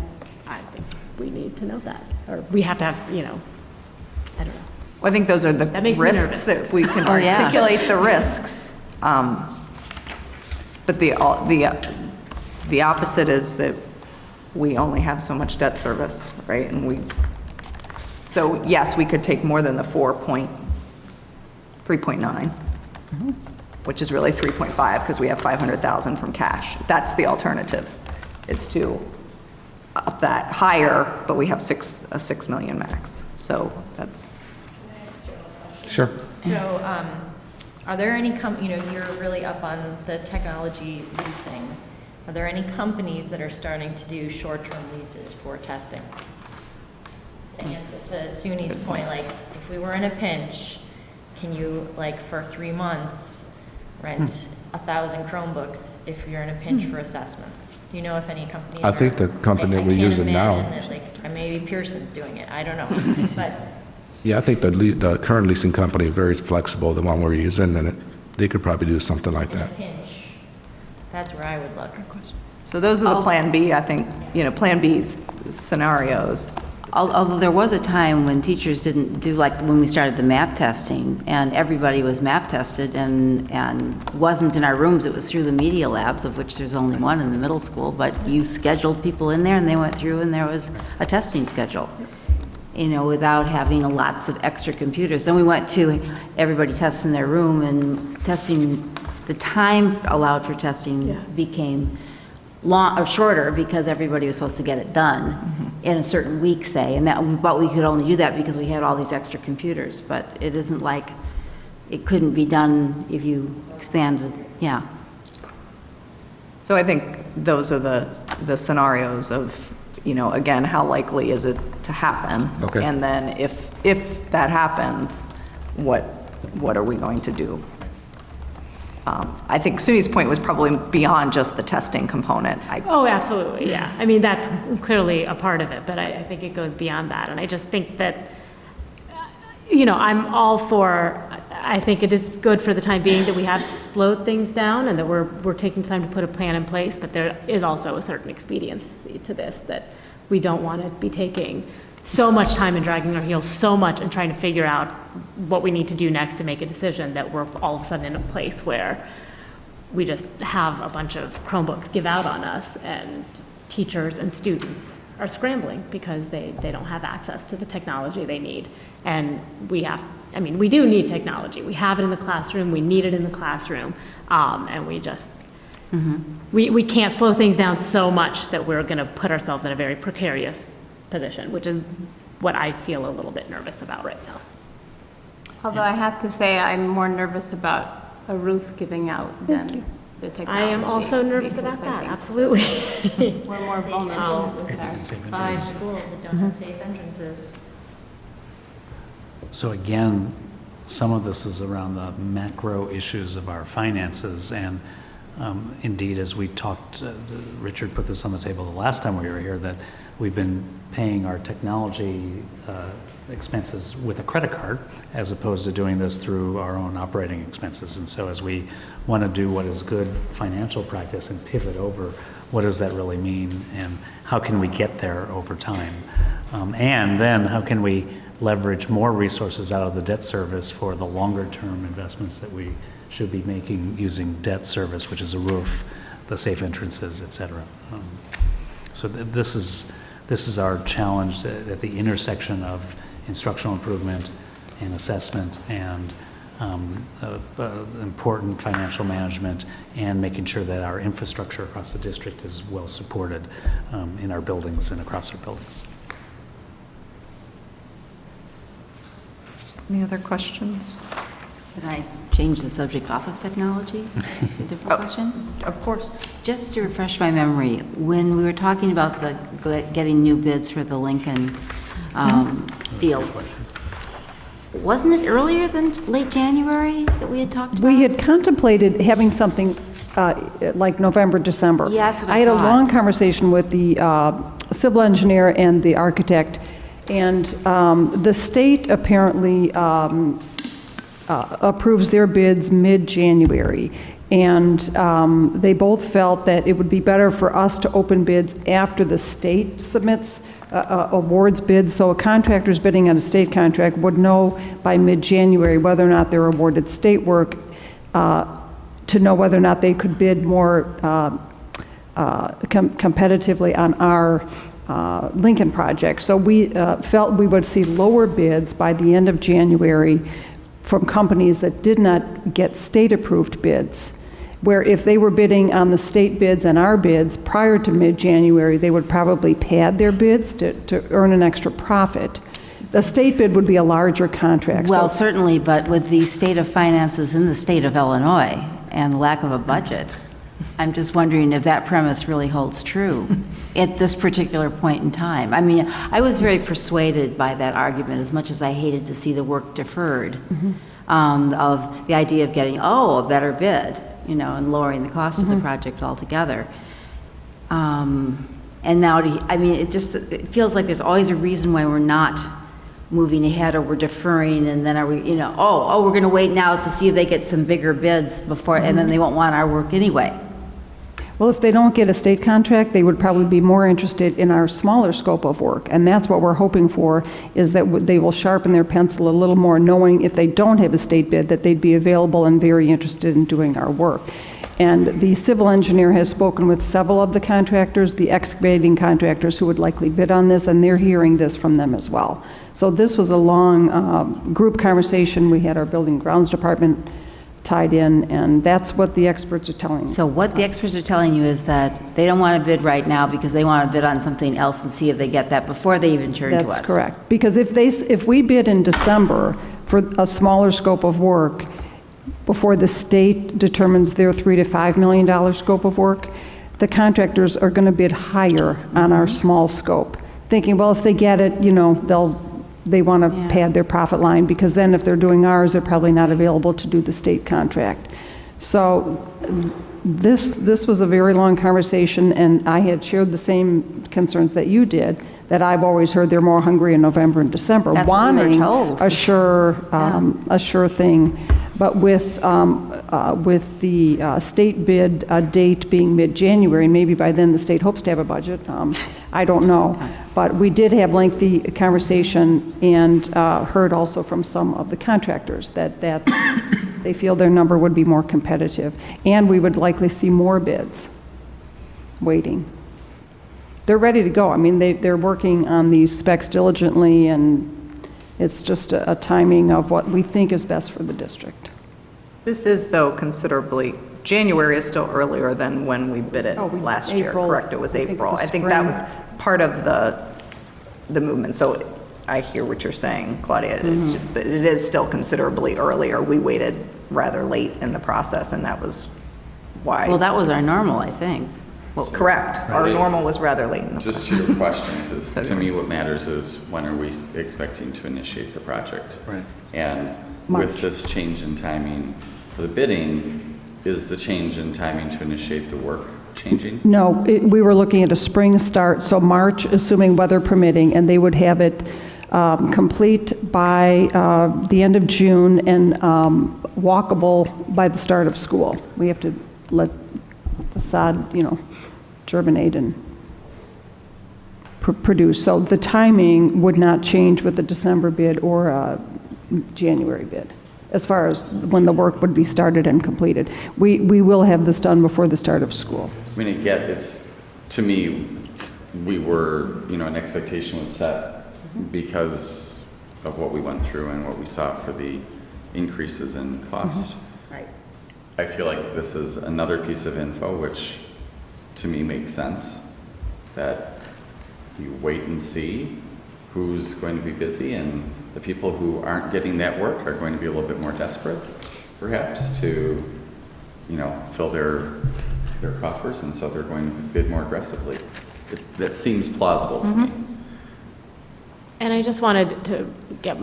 I think we need to know that, or we have to have, you know, I don't know. Well, I think those are the That makes me risks nervous. that we can Oh, yeah. articulate the risks. But the opposite is that we only have so much debt service, right? And so yes, we could take more than the 3.9, which is really 3.5 because we have 500,000 from cash. That's the alternative, is to up that higher, but we have a 6 million max. So that's. Sure. So, are there any, you know, you're really up on the technology leasing. Are there any companies that are starting to do short-term leases for testing? To answer to Suni's point, like, if we were in a pinch, can you, like, for 3 months, rent 1,000 Chromebooks if you're in a pinch for assessments? Do you know if any companies I think the company I we're can't using now- imagine that, like, maybe Pearson's doing it, I don't know, but. Yeah, I think the current leasing company is very flexible, the one we're using, and they could probably do something like In a that. pinch, that's where I would look. So those are the Plan B, I think, you know, Plan B's scenarios. Although there was a time when teachers didn't do, like when we started the map testing, and everybody was map tested and wasn't in our rooms, it was through the media labs, of which there's only one in the middle school, but you scheduled people in there and they went through and there was a testing schedule, you know, without having lots of extra computers. Then we went to everybody tests in their room, and testing, the time allowed for testing became shorter because everybody was supposed to get it done in a certain week, say, but we could only do that because we had all these extra computers. But it isn't like it couldn't be done if you expanded, yeah. So I think those are the scenarios of, you know, again, how likely is it to happen? Okay. And then if that happens, what are we going to do? I think Suni's point was probably beyond just the testing component. Oh, absolutely, yeah. I mean, that's clearly a part of it, but I think it goes beyond that. And I just think that, you know, I'm all for, I think it is good for the time being that we have slowed things down and that we're taking the time to put a plan in place, but there is also a certain expediency to this, that we don't want to be taking so much time and dragging our heels so much and trying to figure out what we need to do next to make a decision, that we're all of a sudden in a place where we just have a bunch of Chromebooks give out on us and teachers and students are scrambling because they don't have access to the technology they need. And we do need technology. We have it in the classroom, we need it in the classroom, and we just, we can't slow things down so much that we're gonna put ourselves in a very precarious position, which is what I feel a little bit nervous about right now. Although I have to say, I'm more nervous about a roof giving out than the I technology. am also nervous because about I that, think absolutely. We're more vulnerable with our. 5 schools that don't have safe entrances. So again, some of this is around the macro issues of our finances, and indeed, as we talked, Richard put this on the table the last time we were here, that we've been paying our technology expenses with a credit card, as opposed to doing this through our own operating expenses. And so as we want to do what is good financial practice and pivot over, what does that really mean, and how can we get there over time? And then how can we leverage more resources out of the debt service for the longer term investments that we should be making using debt service, which is a roof, the safe entrances, et cetera. So this is our challenge at the intersection of instructional improvement and assessment and important financial management, and making sure that our infrastructure across the district is well supported in our buildings and across our buildings. Any other questions? Can I change the subject off of technology? Ask a different question? Of course. Just to refresh my memory, when we were talking about getting new bids for the Lincoln field, wasn't it earlier than late January that we had talked about? We had contemplated having something like November, December. Yeah, that's what I had a thought. long conversation with the civil engineer and the architect, and the state apparently approves their bids mid-January. And they both felt that it would be better for us to open bids after the state submits awards bids, so a contractor's bidding on a state contract would know by mid-January whether or not they're awarded state work, to know whether or not they could bid more competitively on our Lincoln project. So we felt we would see lower bids by the end of January from companies that did not get state-approved bids, where if they were bidding on the state bids and our bids prior to mid-January, they would probably pad their bids to earn an extra profit. The state bid would be a larger contract. Well, so certainly, but with the state of finances in the state of Illinois and the lack of a budget, I'm just wondering if that premise really holds true at this particular point in time. I mean, I was very persuaded by that argument, as much as I hated to see the work deferred, of the idea of getting, a better bid, and lowering the cost of the project altogether. And now, it feels like there's always a reason why we're not moving ahead, or we're deferring, and then we're going to wait now to see if they get some bigger bids before, and then they won't want our work anyway. Well, if they don't get a state contract, they would probably be more interested in our smaller scope of work. And that's what we're hoping for, is that they will sharpen their pencil a little more, knowing if they don't have a state bid, that they'd be available and very interested in doing our work. And the civil engineer has spoken with several of the contractors, the excavating contractors who would likely bid on this, and they're hearing this from them as well. So this was a long group conversation. We had our building grounds department tied in, and that's what the experts are telling us. So what the experts are telling you is that they don't want to bid right now because they want to bid on something else and see if they get that before they even turn to us. That's correct. Because if we bid in December for a smaller scope of work, before the state determines their $3 to $5 million scope of work, the contractors are going to bid higher on our small scope, thinking, well, if they get it, they want to pad their profit line, because then if they're doing ours, they're probably not available to do the state contract. So this was a very long conversation, and I had shared the same concerns that you did, that I've always heard they're more hungry in November and December, That's what we were wanting told. a sure thing. But with the state bid date being mid-January, and maybe by then the state hopes to have a budget, I don't know. But we did have lengthy conversation, and heard also from some of the contractors that they feel their number would be more competitive. And we would likely see more bids waiting. They're ready to go. I mean, they're working on these specs diligently, and it's just a timing of what we think is best for the district. This is, though, January is still earlier than when we bid it Oh, last year, April. correct? It was I think it April. was I think that was spring. part of the movement. So I hear what you're saying, Claudia. But it is still considerably earlier. We waited rather late in the process, and that was why. Well, that was our normal, I think. Correct. Our Right. normal was rather late in the Just to your question, because to me, what matters is when are we expecting to initiate the project? Right. And March. with this change in timing for the bidding, is the change in timing to initiate the work changing? No, we were looking at a spring start, so March, assuming weather permitting, and they would have it complete by the end of June and walkable by the start of school. We have to let the sod, germinate and produce. So the timing would not change with the December bid or a January bid, as far as when the work would be started and completed. We will have this done before the start of school. I mean, again, it's, to me, we were, an expectation was set because of what we went through and what we saw for the increases in cost. Right. I feel like this is another piece of info which, to me, makes sense, that you wait and see who's going to be busy, and the people who aren't getting that work are going to be a little bit more desperate, perhaps, to, fill their coffers, and so they're going to bid more aggressively. That seems plausible to me. And I just wanted to get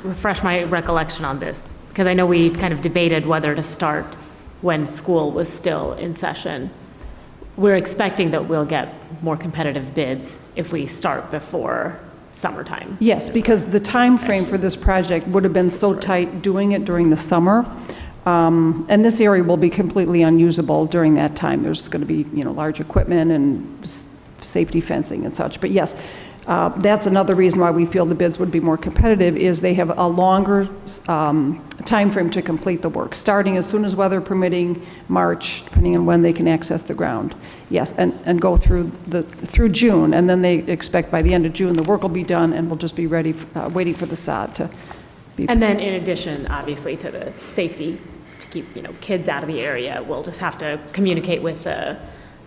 refresh my recollection on this, because I know we kind of debated whether to start when school was still in session. We're expecting that we'll get more competitive bids if we start before summertime. Yes, because the time frame for this project would have been so tight doing it during the summer. And this area will be completely unusable during that time. There's going to be, large equipment and safety fencing and such. But yes, that's another reason why we feel the bids would be more competitive, is they have a longer time frame to complete the work, starting as soon as weather permitting, March, depending on when they can access the ground. Yes, and go through June, and then they expect by the end of June the work will be done, and we'll just be ready, waiting for the sod to be. And then in addition, obviously, to the safety, to keep, kids out of the area, we'll just have to communicate with the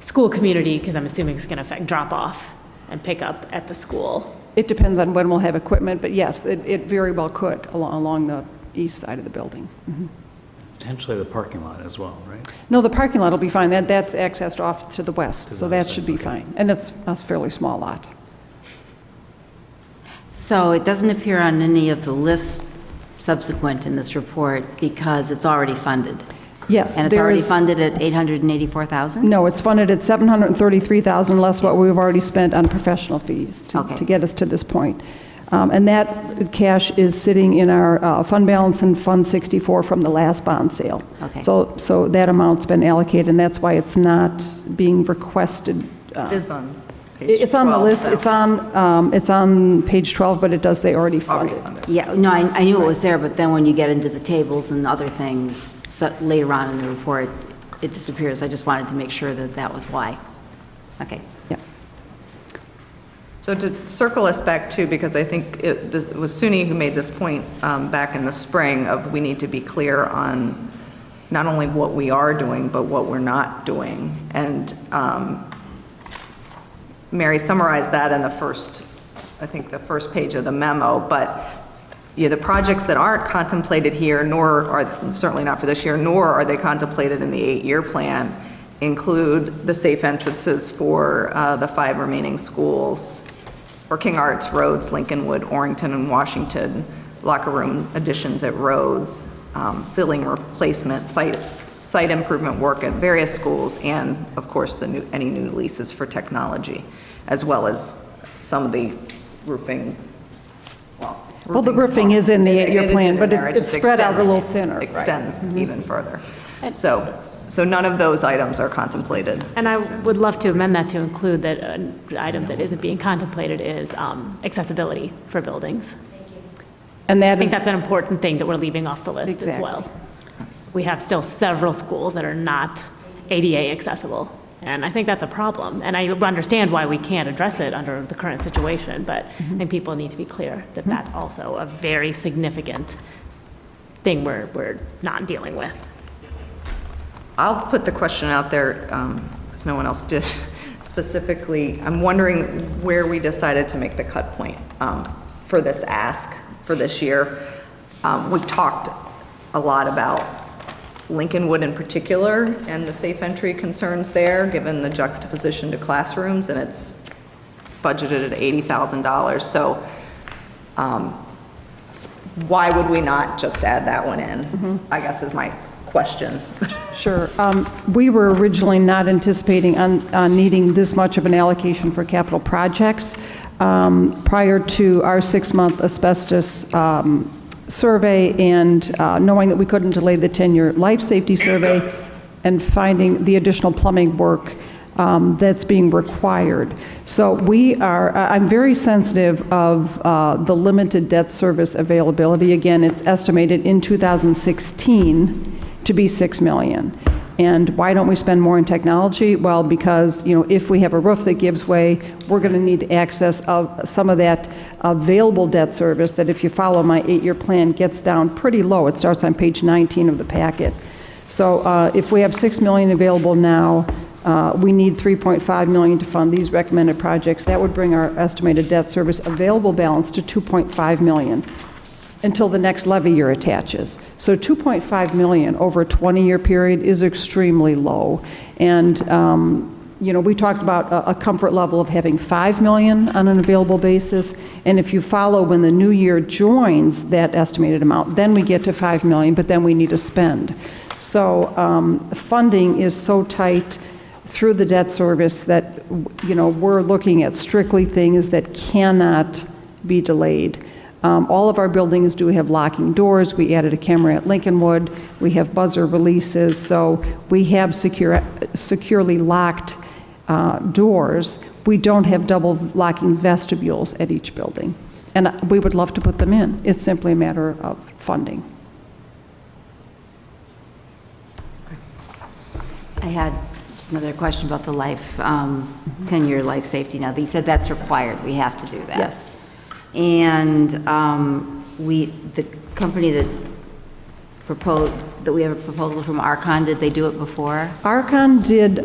school community, because I'm assuming it's going to affect drop-off and pick up at the school. It depends on when we'll have equipment, but yes, it very well could along the east side of the building. Mhm. Potentially the parking lot as well, right? No, the parking lot will be fine. That's accessed off to the west, To the so other that side, should be okay. fine. And it's a fairly small lot. So it doesn't appear on any of the lists subsequent in this report because it's already funded. Yes, And it's there already is- funded at 884,000? No, it's funded at 733,000 less what we've already spent on professional fees Okay. to get us to this point. And that cash is sitting in our fund balance in Fund 64 from the last bond sale. Okay. So that amount's been allocated, and that's why it's not being requested. It is on page It's on the 12, list, though. it's on page 12, but it does say already Already funded. funded. Yeah, no, I knew it was there, but then when you get into the tables and other things, so later on in the report, it disappears. I just wanted to make sure that that was why. Okay. Yeah. So to circle us back too, because I think it was Suni who made this point back in the spring of we need to be clear on not only what we are doing, but what we're not doing. And Mary summarized that in the first page of the memo, but the projects that aren't contemplated here, nor are, certainly not for this year, nor are they contemplated in the 8-year plan, include the safe entrances for the 5 remaining schools, or King Arts, Rhodes, Lincolnwood, Orrington, and Washington, locker room additions at Rhodes, ceiling replacement, site improvement work at various schools, and of course, any new leases for technology, as well as some of the roofing. Well, the roofing is in the It 8-year is plan, in but there. It it's just spread out a extends- little thinner. right. Extends even further. So none of those items are contemplated. And I would love to amend that to include that an item that isn't being contemplated is accessibility for buildings. And I that think is, that's an important thing that we're leaving off the list as Exactly. well. We have still several schools that are not ADA accessible, and I think that's a problem. And I understand why we can't address it under the current situation, but I think people need to be clear that that's also a very significant thing we're not dealing with. I'll put the question out there, because no one else did specifically. I'm wondering where we decided to make the cut point for this ask for this year. We've talked a lot about Lincolnwood in particular and the safe entry concerns there, given the juxtaposition to classrooms, and it's budgeted at $80,000. So why would we not just add that one in, I guess is my question. Sure. We were originally not anticipating on needing this much of an allocation for capital projects. Prior to our 6-month asbestos survey and knowing that we couldn't delay the 10-year life safety survey and finding the additional plumbing work that's being required. So I'm very sensitive of the limited debt service availability. Again, it's estimated in 2016 to be $6 million. And why don't we spend more in technology? Well, because, if we have a roof that gives way, we're going to need access of some of that available debt service that, if you follow my 8-year plan, gets down pretty low. It starts on page 19 of the packet. So if we have $6 million available now, we need $3.5 million to fund these recommended projects. That would bring our estimated debt service available balance to $2.5 million until the next levy year attaches. So $2.5 million over a 20-year period is extremely low. And, we talked about a comfort level of having $5 million on an available basis. And if you follow when the new year joins that estimated amount, then we get to $5 million, but then we need to spend. So funding is so tight through the debt service that, we're looking at strictly things that cannot be delayed. All of our buildings do have locking doors. We added a camera at Lincolnwood. We have buzzer releases. So we have securely locked doors. We don't have double locking vestibules at each building. And we would love to put them in. It's simply a matter of funding. I had just another question about the 10-year life safety. Now, you said that's required. We have to do that. Yes. And the company that proposed, that we have a proposal from Archon, did they do it before? Archon did,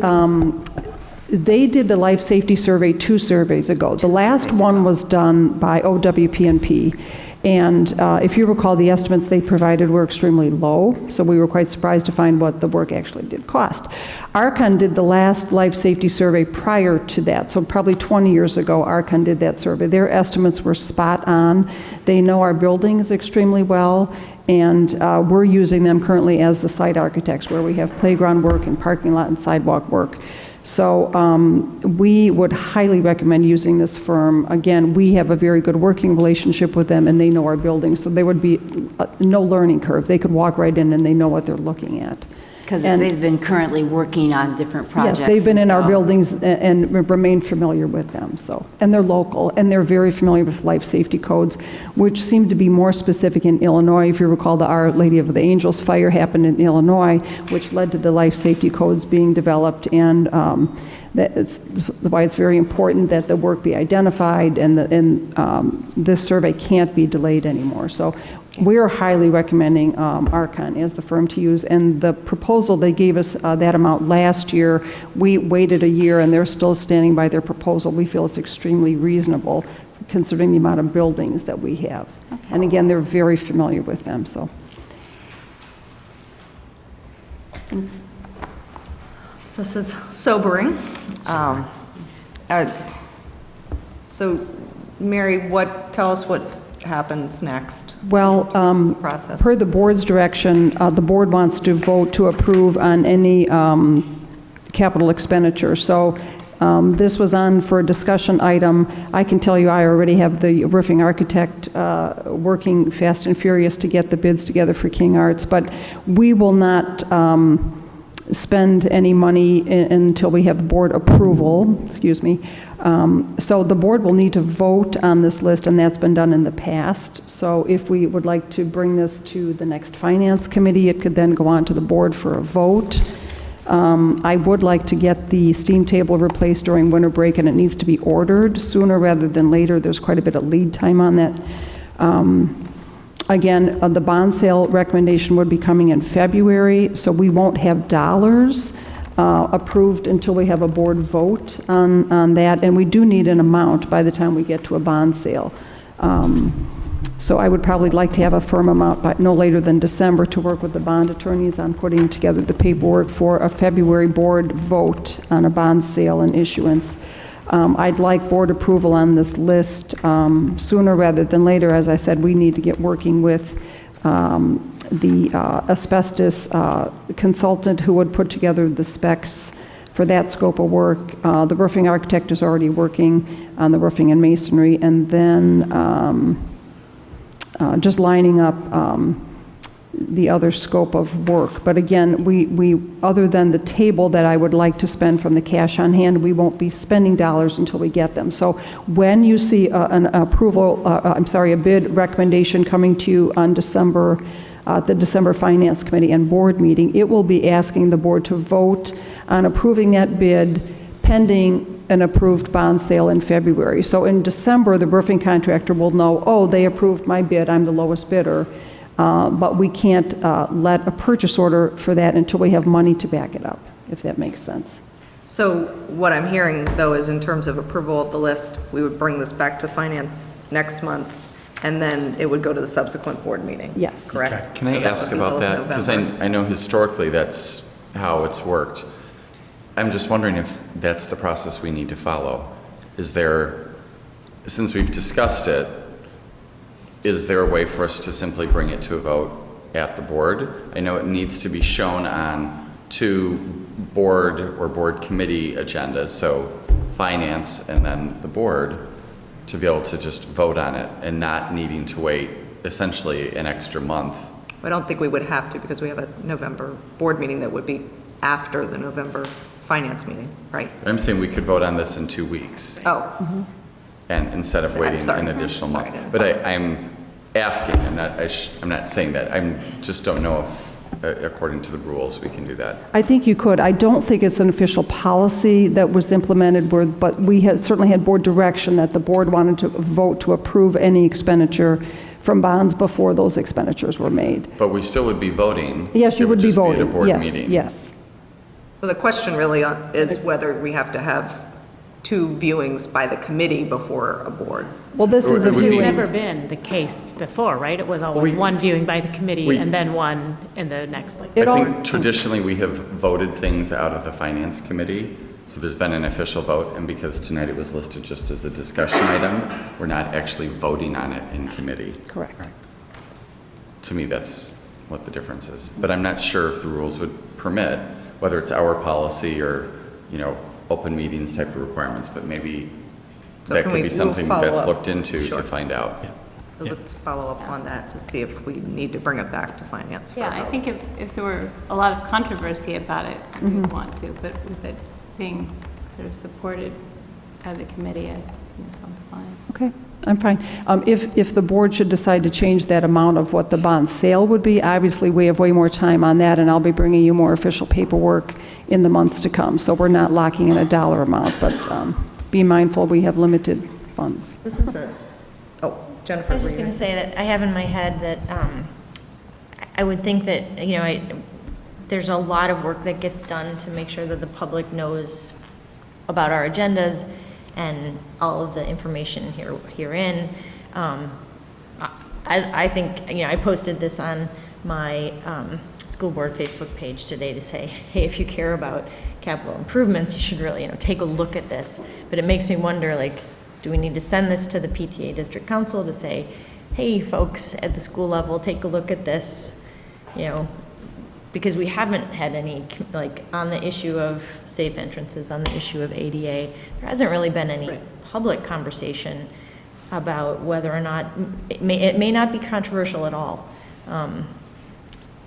they did the life safety survey 2 surveys ago. The last one was done by OWPNP. And if you recall, the estimates they provided were extremely low, so we were quite surprised to find what the work actually did cost. Archon did the last life safety survey prior to that, so probably 20 years ago, Archon did that survey. Their estimates were spot on. They know our buildings extremely well, and we're using them currently as the site architects, where we have playground work and parking lot and sidewalk work. So we would highly recommend using this firm. Again, we have a very good working relationship with them, and they know our buildings, so there would be no learning curve. They could walk right in and they know what they're looking at. Because they've been currently working on different projects. Yes, they've been in our buildings and remain familiar with them. So, and they're local, and they're very familiar with life safety codes, which seem to be more specific in Illinois. If you recall, the Our Lady of the Angels fire happened in Illinois, which led to the life safety codes being developed, and that's why it's very important that the work be identified, and this survey can't be delayed anymore. So we are highly recommending Archon as the firm to use, and the proposal, they gave us that amount last year. We waited a year, and they're still standing by their proposal. We feel it's extremely reasonable considering the amount of buildings that we have. Okay. And again, they're very familiar with them, so. Thanks. This is sobering. So, Mary, tell us what happens next? Well, Process. per the board's direction, the board wants to vote to approve on any capital expenditure. So this was on for a discussion item. I can tell you I already have the roofing architect working fast and furious to get the bids together for King Arts, but we will not spend any money until we have board approval, so the board will need to vote on this list, and that's been done in the past. So if we would like to bring this to the next finance committee, it could then go on to the board for a vote. I would like to get the steam table replaced during winter break, and it needs to be ordered sooner rather than later. There's quite a bit of lead time on that. Again, the bond sale recommendation would be coming in February, so we won't have dollars approved until we have a board vote on that, and we do need an amount by the time we get to a bond sale. So I would probably like to have a firm amount, but no later than December, to work with the bond attorneys on putting together the paperwork for a February board vote on a bond sale and issuance. I'd like board approval on this list sooner rather than later. As I said, we need to get working with the asbestos consultant who would put together the specs for that scope of work. The roofing architect is already working on the roofing and masonry, and then just lining up the other scope of work. But again, we other than the table that I would like to spend from the cash on hand, we won't be spending dollars until we get them. So when you see an approval, a bid recommendation coming to you on December, the December Finance Committee and board meeting, it will be asking the board to vote on approving that bid pending an approved bond sale in February. So in December, the roofing contractor will know, oh, they approved my bid, I'm the lowest bidder. But we can't let a purchase order for that until we have money to back it up, if that makes sense. So what I'm hearing, though, is in terms of approval of the list, we would bring this back to finance next month, and then it would go to the subsequent board meeting? Yes. Correct? Can I So that ask would be about middle of that? Because November. I know historically that's how it's worked. I'm just wondering if that's the process we need to follow. Is there, since we've discussed it, is there a way for us to simply bring it to a vote at the board? I know it needs to be shown on 2 board or board committee agendas, so finance and then the board, to be able to just vote on it and not needing to wait essentially an extra month. I don't think we would have to, because we have a November board meeting that would be after the November finance meeting, right? But I'm saying we could vote on this in 2 weeks. Oh, And instead of I'm waiting sorry. an additional Sorry, month. I didn't But I'm asking, I'm not saying that. I just don't know if, according to the rules, we can do that. I think you could. I don't think it's an official policy that was implemented, but we had certainly had board direction that the board wanted to vote to approve any expenditure from bonds before those expenditures were made. But we still would be voting. Yes, you It would be just voting. at a board Yes, meeting. yes. so the question really is whether we have to have 2 viewings by the committee before a board. Well, this is a It would be- It's viewing. never been the case before, right? It was always one viewing by the committee and then one in the next, like, It I all- think traditionally we have voted things out of the finance committee. So there's been an official vote, and because tonight it was listed just as a discussion item, we're not actually voting on it in committee. Correct. To me, that's what the difference is. But I'm not sure if the rules would permit, whether it's our policy or, open meetings type of requirements, but maybe So that can could we- be we'll something follow that's up. looked into Sure. to find out. So let's follow up on that to see if we need to bring it back to finance for a Yeah, I vote. think if there were a lot of controversy about it, we'd want to, but with it being sort of supported by the committee, I think it sounds fine. Okay, I'm fine. If the board should decide to change that amount of what the bond sale would be, obviously, we have way more time on that, and I'll be bringing you more official paperwork in the months to come. So we're not locking in a dollar amount, but be mindful, we have limited funds. This is Jennifer. I was just going to say that I have in my head that I would think that, there's a lot of work that gets done to make sure that the public knows about our agendas and all of the information herein. I think, I posted this on my school board Facebook page today to say, hey, if you care about capital improvements, you should really, take a look at this. But it makes me wonder, do we need to send this to the PTA district council to say, hey, folks at the school level, take a look at this, because we haven't had any, on the issue of safe entrances, on the issue of ADA, there hasn't really been any public conversation about whether or not, it may not be controversial at all.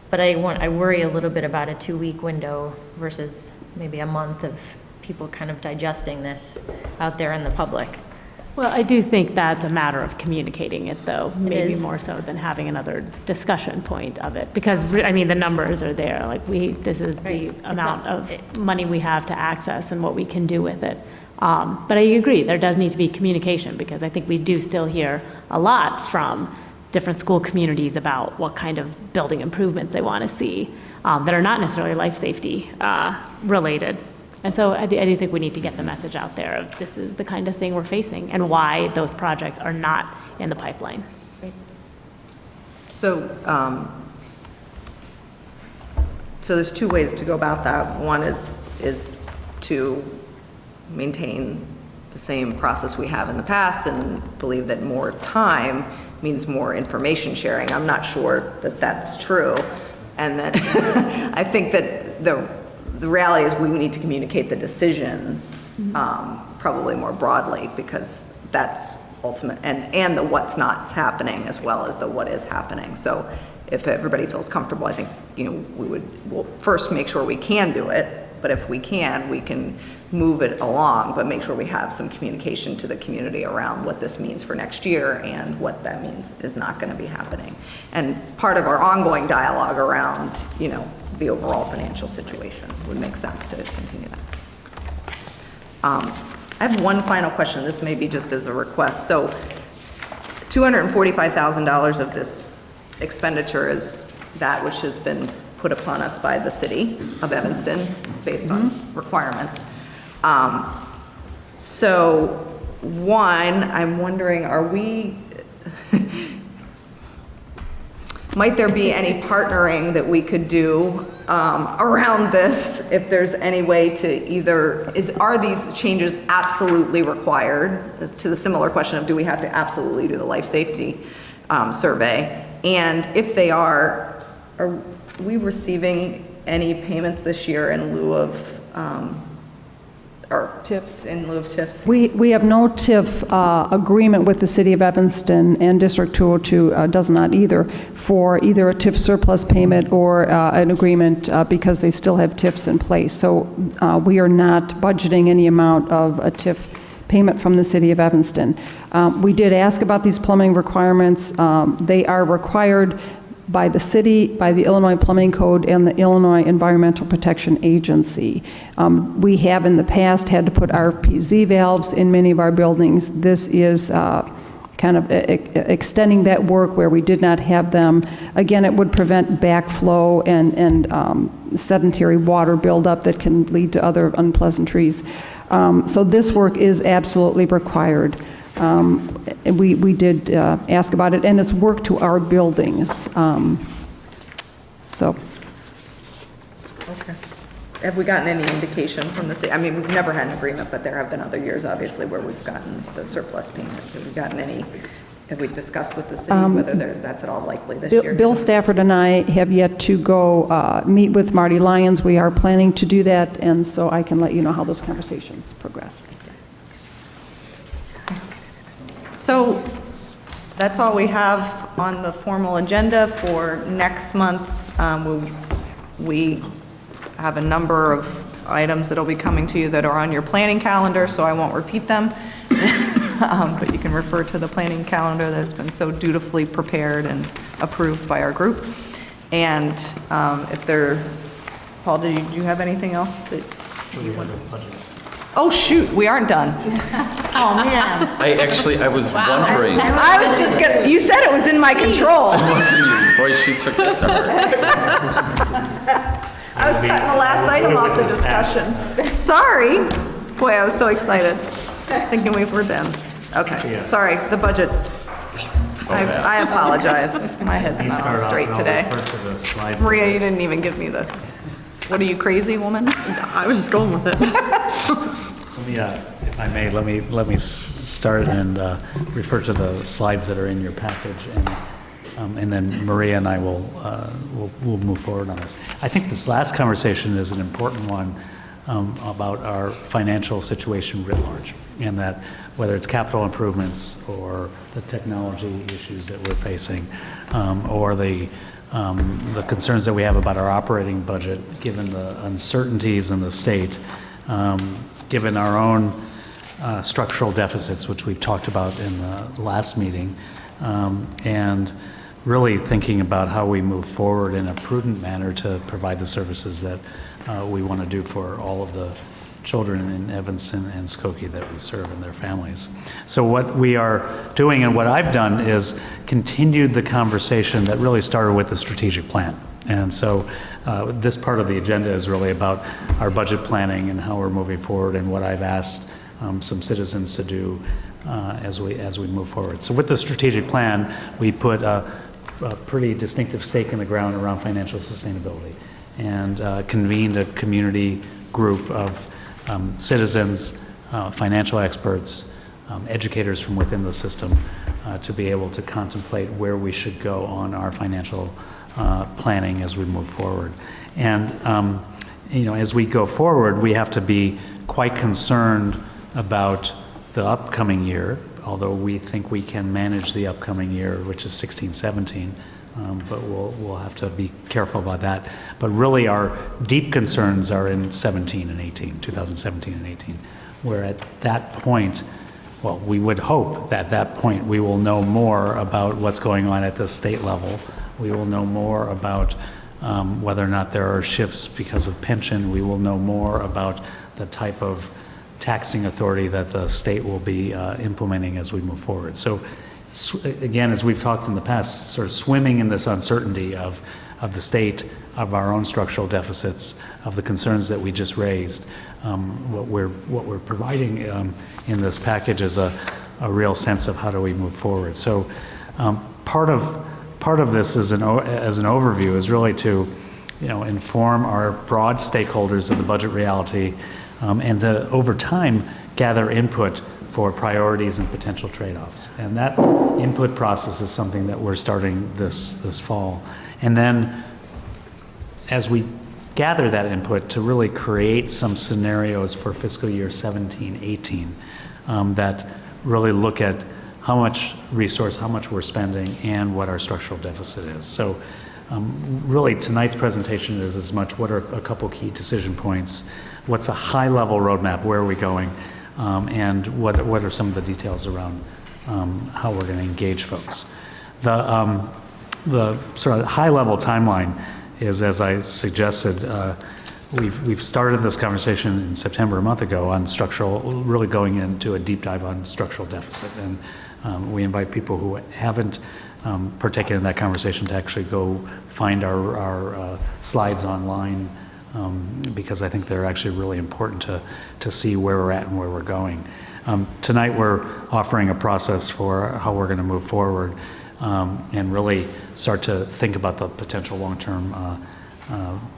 But I worry a little bit about a 2-week window versus maybe a month of people kind of digesting this out there in the public. well, I do think that's a matter of communicating it, though, maybe is. more so than having another discussion point of it. Because, the numbers are there, this is the Right. amount of money we have to access and what we can do with it. But I agree, there does need to be communication, because I think we do still hear a lot from different school communities about what kind of building improvements they want to see that are not necessarily life safety related. And so I do think we need to get the message out there of this is the kind of thing we're facing and why those projects are not in the pipeline. So, so there's two ways to go about that. One is to maintain the same process we have in the past and believe that more time means more information sharing. I'm not sure that that's true. And then I think that the reality is we need to communicate the decisions probably more broadly, because that's ultimate, and the what's not happening as well as the what is happening. So if everybody feels comfortable, I think, we'll first make sure we can do it, but if we can move it along, but make sure we have some communication to the community around what this means for next year and what that means is not going to be happening. And part of our ongoing dialogue around, the overall financial situation would make sense to continue that. I have one final question. This may be just as a request. So $245,000 of this expenditure is that which has been put upon us by the city of Evanston based on requirements. So one, I'm wondering, might there be any partnering that we could do around this, if there's any way to are these changes absolutely required? To the similar question of, do we have to absolutely do the life safety survey? And if they are we receiving any payments this year in lieu of, or TIFs, in lieu of TIFs? We have no TIF agreement with the City of Evanston, and District 202 does not either, for either a TIF surplus payment or an agreement because they still have TIFs in place. So we are not budgeting any amount of a TIF payment from the City of Evanston. We did ask about these plumbing requirements. They are required by the city, by the Illinois Plumbing Code, and the Illinois Environmental Protection Agency. We have in the past had to put RPZ valves in many of our buildings. This is kind of extending that work where we did not have them. Again, it would prevent backflow and sedentary water buildup that can lead to other unpleasantries. So this work is absolutely required. We did ask about it, and it's work to our buildings. So. Okay. Have we gotten any indication from the city? I mean, we've never had an agreement, but there have been other years, obviously, where we've gotten the surplus payment. Have we discussed with the city whether that's at all likely this year? Bill Stafford and I have yet to go meet with Marty Lyons. We are planning to do that, and so I can let you know how those conversations progress. So that's all we have on the formal agenda for next month. We have a number of items that will be coming to you that are on your planning calendar, so I won't repeat them. But you can refer to the planning calendar that has been so dutifully prepared and approved by our group. And Paul, do you have anything else that you want to? Oh, shoot, we aren't done. Oh, man. I was wondering. I was just gonna, you said it was in my control. Boy, she took that to heart. I was cutting the last item off the discussion. Sorry. Boy, I was so excited, thinking we were done. Okay, sorry, the budget. I apologize. My head's not on straight today. Maria, you didn't even give me the, what are you, crazy woman? I was just going with it. If I may, let me start and refer to the slides that are in your package, and then Maria and I will move forward on this. I think this last conversation is an important one about our financial situation writ large, and that whether it's capital improvements or the technology issues that we're facing, or the concerns that we have about our operating budget, given the uncertainties in the state, given our own structural deficits, which we've talked about in the last meeting, and really thinking about how we move forward in a prudent manner to provide the services that we want to do for all of the children in Evanston and Skokie that we serve and their families. So what we are doing, and what I've done, is continued the conversation that really started with the strategic plan. And so this part of the agenda is really about our budget planning and how we're moving forward, and what I've asked some citizens to do as we move forward. So with the strategic plan, we put a pretty distinctive stake in the ground around financial sustainability, and convened a community group of citizens, financial experts, educators from within the system to be able to contemplate where we should go on our financial planning as we move forward. And as we go forward, we have to be quite concerned about the upcoming year, although we think we can manage the upcoming year, which is 16-17, but we'll have to be careful about that. But really our deep concerns are in 17 and 18, 2017 and 18, where at that point, well, we would hope that at that point we will know more about what's going on at the state level. We will know more about whether or not there are shifts because of pension. We will know more about the type of taxing authority that the state will be implementing as we move forward. So again, as we've talked in the past, sort of swimming in this uncertainty of the state, of our own structural deficits, of the concerns that we just raised. What we're providing in this package is a real sense of how do we move forward. So part of this as an overview is really to inform our broad stakeholders of the budget reality and to over time gather input for priorities and potential trade-offs. And that input process is something that we're starting this fall. And then as we gather that input to really create some scenarios for fiscal year 17-18 that really look at how much resource, how much we're spending, and what our structural deficit is. So really tonight's presentation is as much what are a couple key decision points, what's a high-level roadmap, where are we going, and what are some of the details around how we're going to engage folks. The sort of high-level timeline is, as I suggested, we've started this conversation in September a month ago on structural, really going into a deep dive on structural deficit, and we invite people who haven't partaken in that conversation to actually go find our slides online, because I think they're actually really important to see where we're at and where we're going. Tonight we're offering a process for how we're going to move forward and really start to think about the potential long-term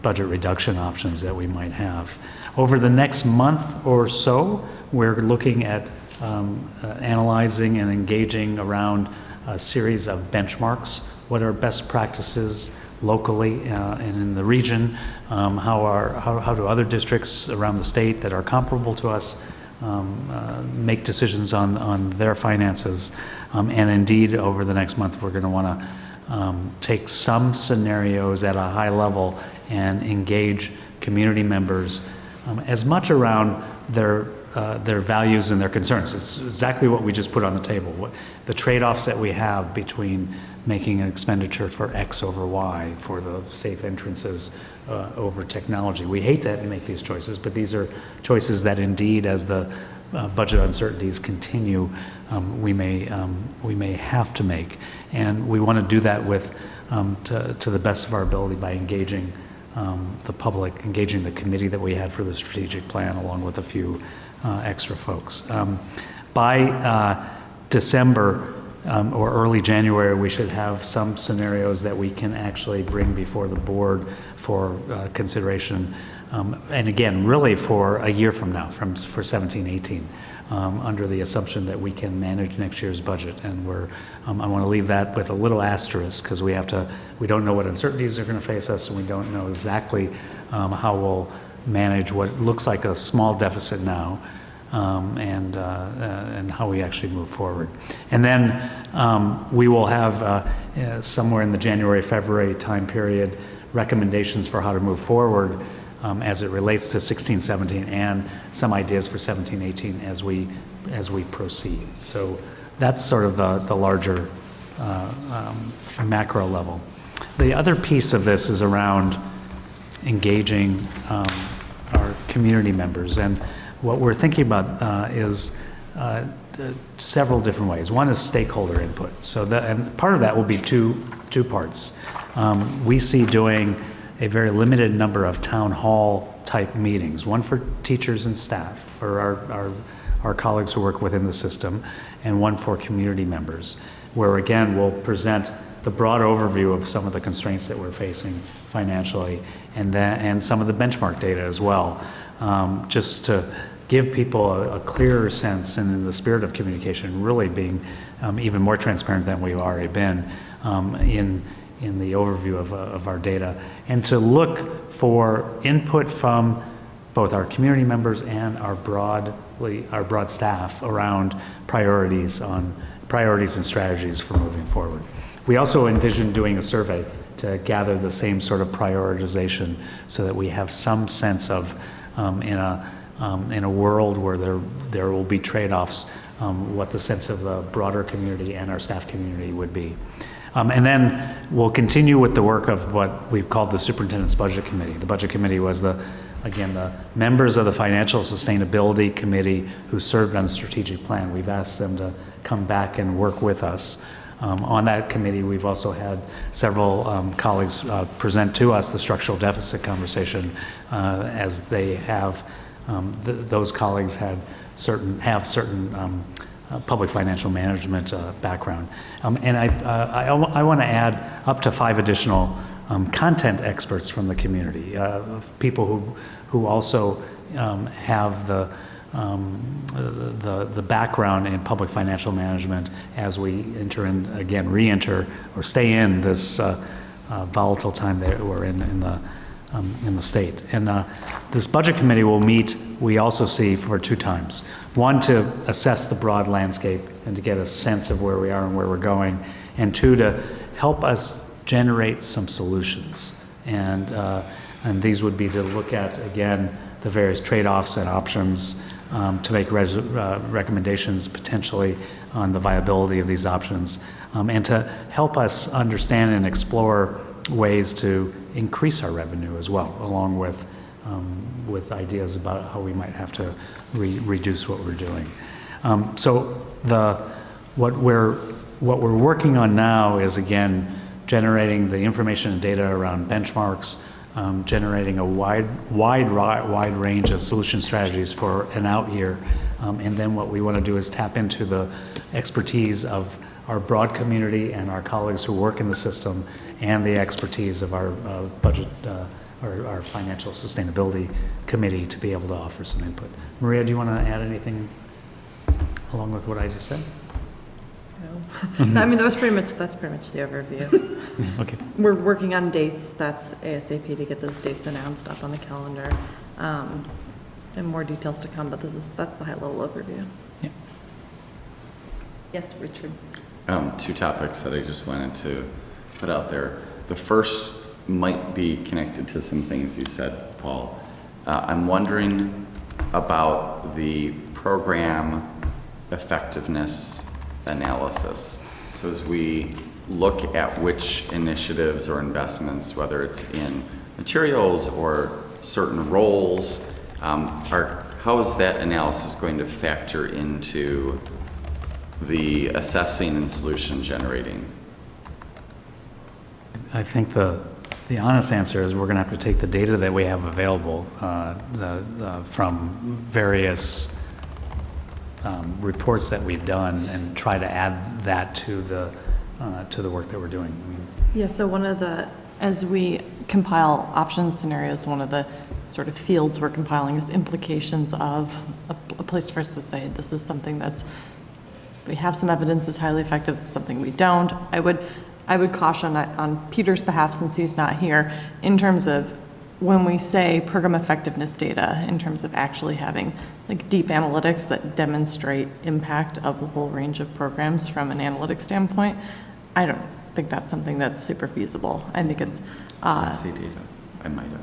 budget reduction options that we might have. Over the next month or so, we're looking at analyzing and engaging around a series of benchmarks. What are best practices locally and in the region? How do other districts around the state that are comparable to us make decisions on their finances? And indeed, over the next month, we're going to want to take some scenarios at a high level and engage community members as much around their values and their concerns. It's exactly what we just put on the table. The trade-offs that we have between making an expenditure for X over Y, for the safe entrances over technology. We hate to make these choices, but these are choices that indeed, as the budget uncertainties continue, we may have to make. And we want to do that with, to the best of our ability, by engaging the public, engaging the committee that we had for the strategic plan, along with a few extra folks. By December or early January, we should have some scenarios that we can actually bring before the board for consideration. And again, really for a year from now, for 17-18, under the assumption that we can manage next year's budget. And I want to leave that with a little asterisk, because we don't know what uncertainties are going to face us, and we don't know exactly how we'll manage what looks like a small deficit now, and how we actually move forward. And then we will have somewhere in the January-February time period recommendations for how to move forward as it relates to 16-17, and some ideas for 17-18 as we proceed. So that's sort of the larger macro level. The other piece of this is around engaging our community members, and what we're thinking about is several different ways. One is stakeholder input. So and part of that will be two parts. We see doing a very limited number of town hall type meetings, one for teachers and staff, for our colleagues who work within the system, and one for community members, where again we'll present the broad overview of some of the constraints that we're facing financially, and some of the benchmark data as well, just to give people a clearer sense, and in the spirit of communication, really being even more transparent than we've already been in the overview of our data, and to look for input from both our community members and our broad staff around priorities and strategies for moving forward. We also envision doing a survey to gather the same sort of prioritization, so that we have some sense of, in a world where there will be trade-offs, what the sense of the broader community and our staff community would be. And then we'll continue with the work of what we've called the Superintendent's Budget Committee. The Budget Committee was the members of the Financial Sustainability Committee who served on the strategic plan. We've asked them to come back and work with us. On that committee, we've also had several colleagues present to us the structural deficit conversation, as they have, those colleagues have certain public financial management background. And I want to add up to 5 additional content experts from the community, people who also have the background in public financial management as we re-enter or stay in this volatile time that we're in the state. And this budget committee will meet, we also see, for 2 times. One, to assess the broad landscape and to get a sense of where we are and where we're going, and 2, to help us generate some solutions. And these would be to look at, again, the various trade-offs and options, to make recommendations potentially on the viability of these options, and to help us understand and explore ways to increase our revenue as well, along with ideas about how we might have to reduce what we're doing. So what we're working on now is, again, generating the information and data around benchmarks, generating a wide range of solution strategies for an out year, and then what we want to do is tap into the expertise of our broad community and our colleagues who work in the system, and the expertise of our budget, our financial sustainability committee, to be able to offer some input. Maria, do you want to add anything along with what I just said? No. I mean, that's pretty much the overview. Okay. We're working on dates. That's ASAP to get those dates announced up on the calendar. And more details to come, but that's the high-level overview. Yeah. Yes, Richard. 2 topics that I just wanted to put out there. The first might be connected to some things you said, Paul. I'm wondering about the program effectiveness analysis. So as we look at which initiatives or investments, whether it's in materials or certain roles, how is that analysis going to factor into the assessing and solution generating? I think the honest answer is we're going to have to take the data that we have available from various reports that we've done and try to add that to the work that we're doing. Yeah, so as we compile option scenarios, one of the sort of fields we're compiling is implications of a place for us to say, this is something we have some evidence is highly effective, this is something we don't. I would caution on Peter's behalf, since he's not here, in terms of when we say program effectiveness data, in terms of actually having like deep analytics that demonstrate impact of the whole range of programs from an analytics standpoint, I don't think that's something that's super feasible. I think it's... see data. I might have.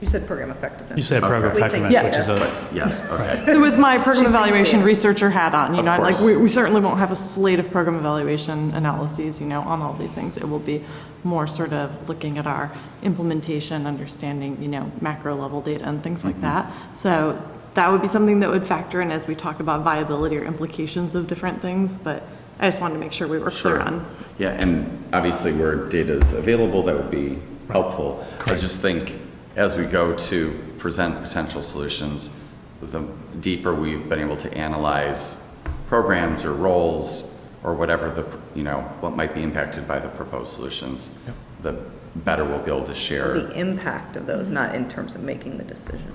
You said program effectiveness. You said program effectiveness, Yeah. which is Yes, okay. So with my program evaluation data. researcher hat on, Of like course. we certainly won't have a slate of program evaluation analyses, on all these things. It will be more sort of looking at our implementation, understanding, macro level data and things like that. So that would be something that would factor in as we talk about viability or implications of different things. But I just wanted to make sure we were clear on. Yeah, and obviously where data is available, that would be helpful. I just think as we go to present potential solutions, the deeper we've been able to analyze programs or roles, or whatever what might be impacted by the proposed solutions, the better we'll be able to share. The impact of those, not in terms of making the decision.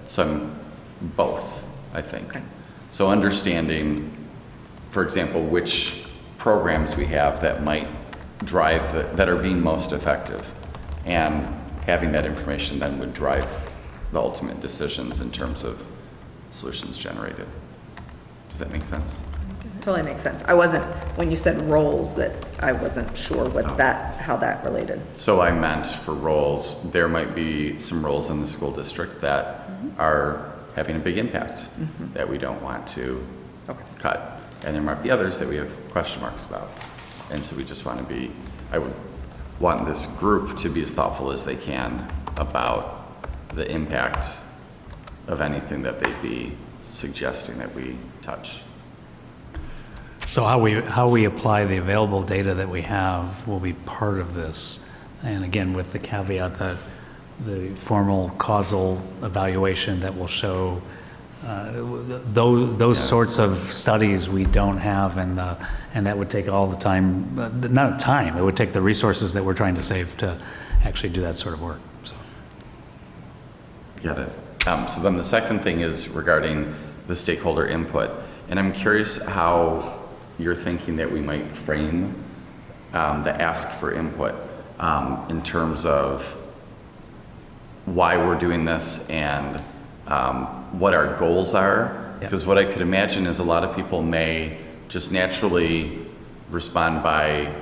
Some, both, I think. Okay. So understanding, for example, which programs we have that might drive, that are being most effective, and having that information then would drive the ultimate decisions in terms of solutions generated. Does that make sense? Totally makes sense. I wasn't, when you said roles, that I wasn't sure how that related. So I meant for roles, there might be some roles in the school district that are having a big impact that we don't want to cut. And there might be others that we have question marks about. And so we just want to be, I would want this group to be as thoughtful as they can about the impact of anything that they'd be suggesting that we touch. So how we apply the available data that we have will be part of this. And again, with the caveat that the formal causal evaluation that will show those sorts of studies we don't have, and that would take all the time, not time, it would take the resources that we're trying to save to actually do that sort of work. So. Got it. So then the second thing is regarding the stakeholder input. And I'm curious how you're thinking that we might frame the ask for input in terms of why we're doing this and what our goals are. Because what I could imagine is a lot of people may just naturally respond by,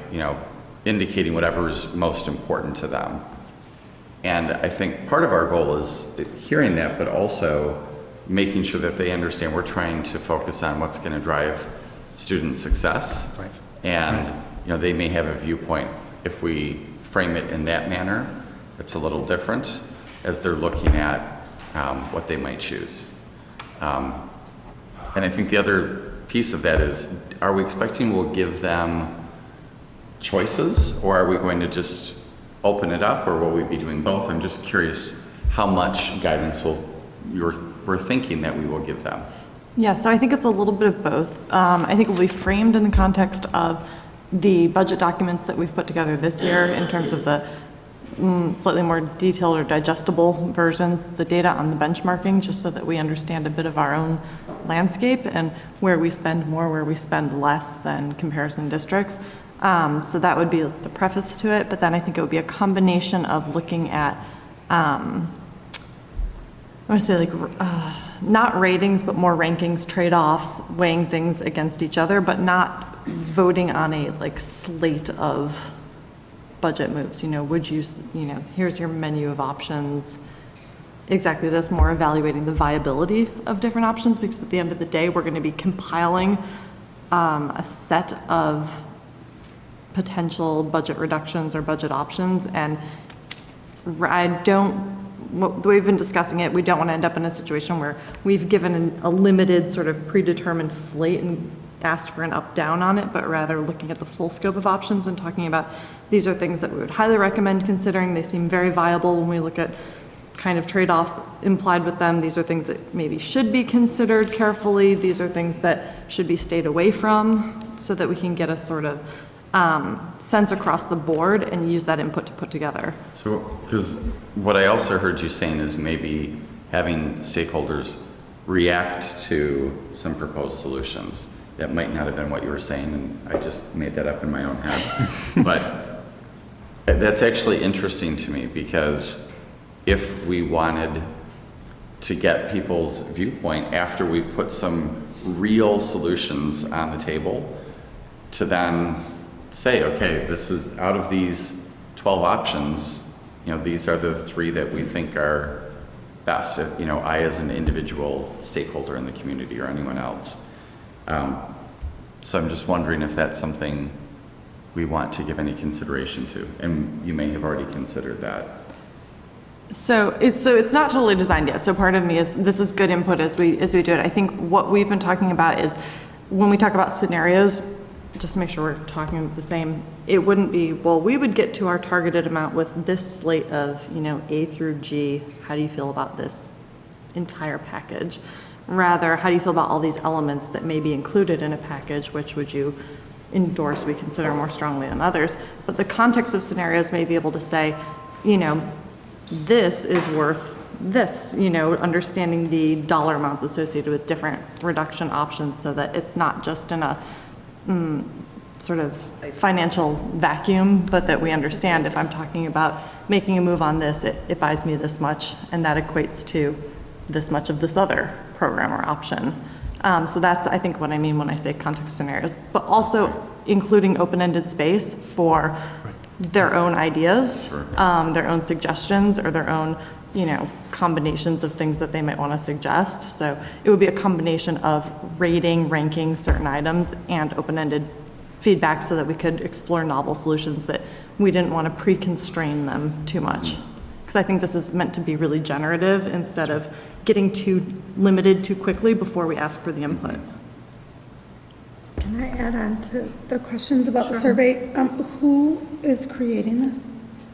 indicating whatever is most important to them. And I think part of our goal is hearing that, but also making sure that they understand we're trying to focus on what's going to drive student success. Right. And they may have a viewpoint. If we frame it in that manner, it's a little different as they're looking at what they might choose. And I think the other piece of that is, are we expecting we'll give them choices, or are we going to just open it up, or will we be doing both? I'm just curious how much guidance we're thinking that we will give them. Yeah, so I think it's a little bit of both. I think it will be framed in the context of the budget documents that we've put together this year in terms of the slightly more detailed or digestible versions, the data on the benchmarking, just so that we understand a bit of our own landscape and where we spend more, where we spend less than comparison districts. So that would be the preface to it, but then I think it would be a combination of looking at, I want to say not ratings, but more rankings, trade-offs, weighing things against each other, but not voting on a slate of budget moves. Would you, here's your menu of options. Exactly this, more evaluating the viability of different options, because at the end of the day, we're going to be compiling a set of potential budget reductions or budget options. And the way we've been discussing it, we don't want to end up in a situation where we've given a limited sort of predetermined slate and asked for an up-down on it, but rather looking at the full scope of options and talking about these are things that we would highly recommend considering. They seem very viable when we look at kind of trade-offs implied with them. These are things that maybe should be considered carefully. These are things that should be stayed away from, so that we can get a sort of sense across the board and use that input to put together. So, because what I also heard you saying is maybe having stakeholders react to some proposed solutions. That might not have been what you were saying, and I just made that up in my own head. But that's actually interesting to me, because if we wanted to get people's viewpoint after we've put some real solutions on the table, to then say, okay, this is out of these 12 options, these are the 3 that we think are best. I as an individual stakeholder in the community or anyone else. So I'm just wondering if that's something we want to give any consideration to, and you may have already considered that. So it's not totally designed yet. So part of me is, this is good input as we do it. I think what we've been talking about is, when we talk about scenarios, just to make sure we're talking the same, it wouldn't be, well, we would get to our targeted amount with this slate of, A through G. How do you feel about this entire package? Rather, how do you feel about all these elements that may be included in a package? Which would you endorse, we consider more strongly than others? But the context of scenarios may be able to say, you know, this is worth this, you know, understanding the dollar amounts associated with different reduction options so that it's not just in a sort of financial vacuum, but that we understand if I'm talking about making a move on this, it buys me this much, and that equates to this much of this other program or option. So that's, I think, what I mean when I say context scenarios, but also including open-ended space for their own ideas, their own suggestions, or their own, you know, combinations of things that they might want to suggest. So it would be a combination of rating, ranking certain items, and open-ended feedback so that we could explore novel solutions that we didn't want to pre-constrain them too much. Because I think this is meant to be really generative instead of getting too limited too quickly before we ask for the input. Can I add on to the questions about the survey? Who is creating this?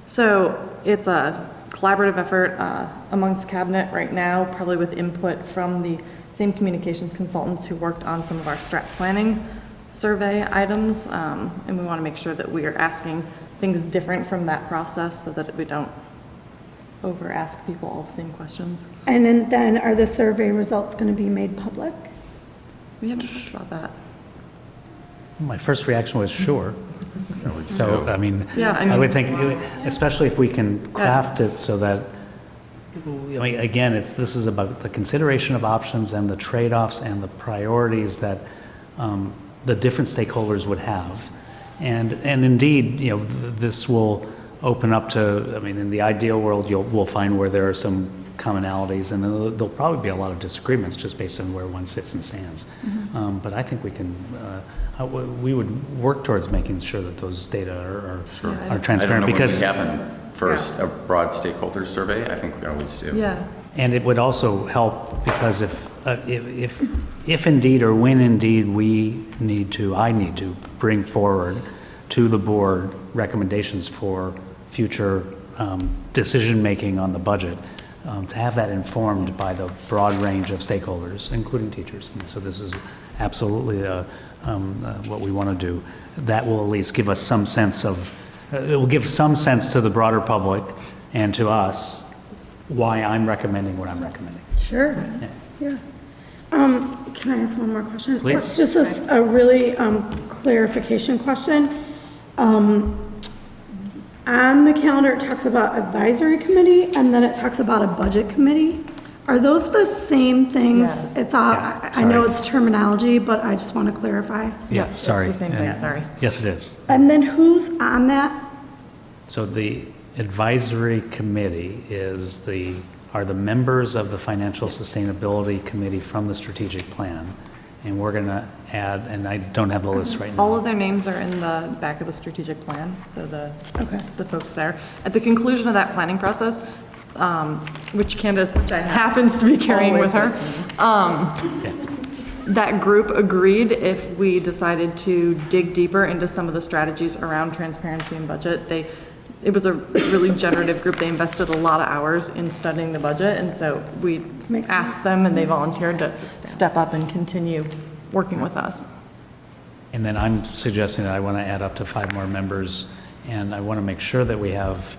So it's a collaborative effort amongst cabinet right now, probably with input from the same communications consultants who worked on some of our strat planning survey items. And we want to make sure that we are asking things different from that process so that we don't over ask people all the same questions. And then are the survey results going to be made public? We haven't talked about that. My first reaction was sure. So, I mean, Yeah, I I would mean- think, especially if we can craft it so that, I mean, again, this is about the consideration of options and the trade-offs and the priorities that the different stakeholders would have. And indeed, you know, this will open up to, I mean, in the ideal world, we'll find where there are some commonalities, and there'll probably be a lot of disagreements just based on where one sits and stands. But I think we can, we would work towards making sure that those data are transparent, because. I don't know when we haven't first a broad stakeholder survey. I think we always do. Yeah. And it would also help because if indeed or when indeed I need to bring forward to the board recommendations for future decision-making on the budget, to have that informed by the broad range of stakeholders, including teachers. And so this is absolutely what we want to do. That will at least give us some sense of, it will give some sense to the broader public and to us why I'm recommending what I'm recommending. Sure. Yeah. Can I ask one more question? Please. It's just a really clarification question. On the calendar, it talks about advisory committee, and then it talks about a budget committee. Are those the same things? Yes. It's all, Yeah, I know sorry. it's terminology, but I just want to clarify. Yeah, sorry. It's the same thing, Yeah. sorry. Yes, it is. And then who's on that? So the advisory committee are the members of the Financial Sustainability Committee from the strategic plan. And we're going to add, and I don't have the list right now. All of their names are in the back of the strategic plan, so Okay. the folks there. At the conclusion of that planning process, which Candace happens to be carrying with her, Yeah. that group agreed if we decided to dig deeper into some of the strategies around transparency and budget. It was a really generative group. They invested a lot of hours in studying the budget, and so we asked them, and they volunteered to step up and continue working with us. And then I'm suggesting that I want to add up to 5 more members, and I want to make sure that we have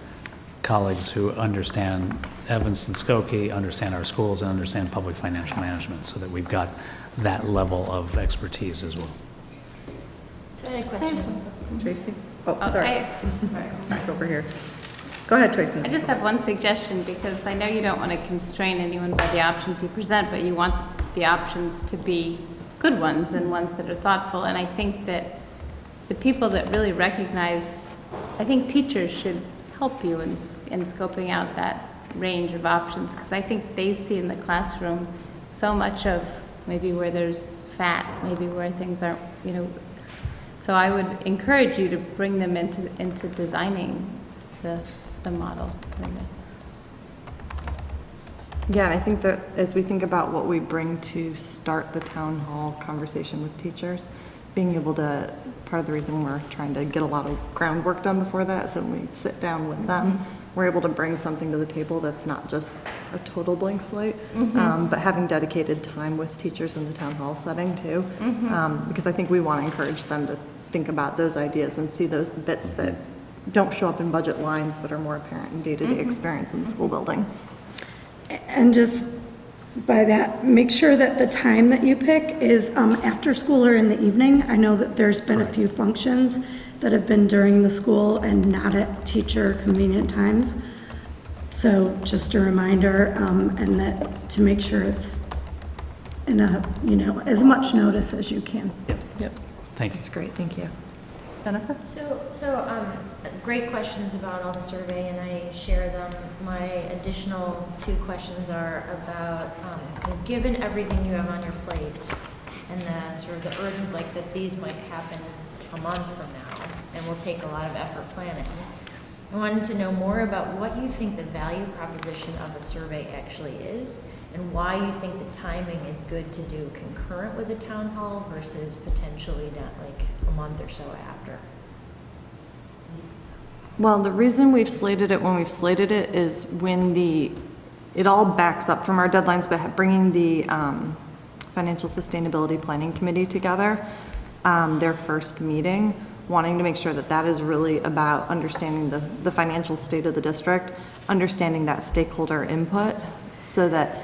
colleagues who understand Evanston Skokie, understand our schools, and understand public financial management, so that we've got that level of expertise as well. So I had a question. Tracy? Oh, Sorry. Back over here. Go ahead, Tracy. I just have one suggestion, because I know you don't want to constrain anyone by the options you present, but you want the options to be good ones and ones that are thoughtful. And I think that the people that really recognize, I think teachers should help you in scoping out that range of options, because I think they see in the classroom so much of maybe where there's fat, maybe where things aren't, you know. So I would encourage you to bring them into designing the model. Yeah, and I think that as we think about what we bring to start the town hall conversation with teachers, being able to, part of the reason we're trying to get a lot of groundwork done before that, so when we sit down with them, we're able to bring something to the table that's not just a total blank slate, but having dedicated time with teachers in the town hall setting too. Because I think we want to encourage them to think about those ideas and see those bits that don't show up in budget lines but are more apparent in day-to-day experience in the school building. And just by that, make sure that the time that you pick is after school or in the evening. I know that there's been a few functions that have been during the school and not at teacher convenient times. So just a reminder, and that to make sure it's in a, as much notice as you can. Yep. Thank you. That's great, thank you. Jennifer? Great questions about all the survey, and I share them. My additional 2 questions are about, given everything you have on your plate, and the sort of the urgent, like that these might happen a month from now, and will take a lot of effort planning. I wanted to know more about what you think the value proposition of a survey actually is, and why you think the timing is good to do concurrent with the town hall versus potentially down, like a month or so after. Well, the reason we've slated it when we've slated it is when it all backs up from our deadlines, but bringing the Financial Sustainability Planning Committee together, their first meeting, wanting to make sure that that is really about understanding the financial state of the district, understanding that stakeholder input, so that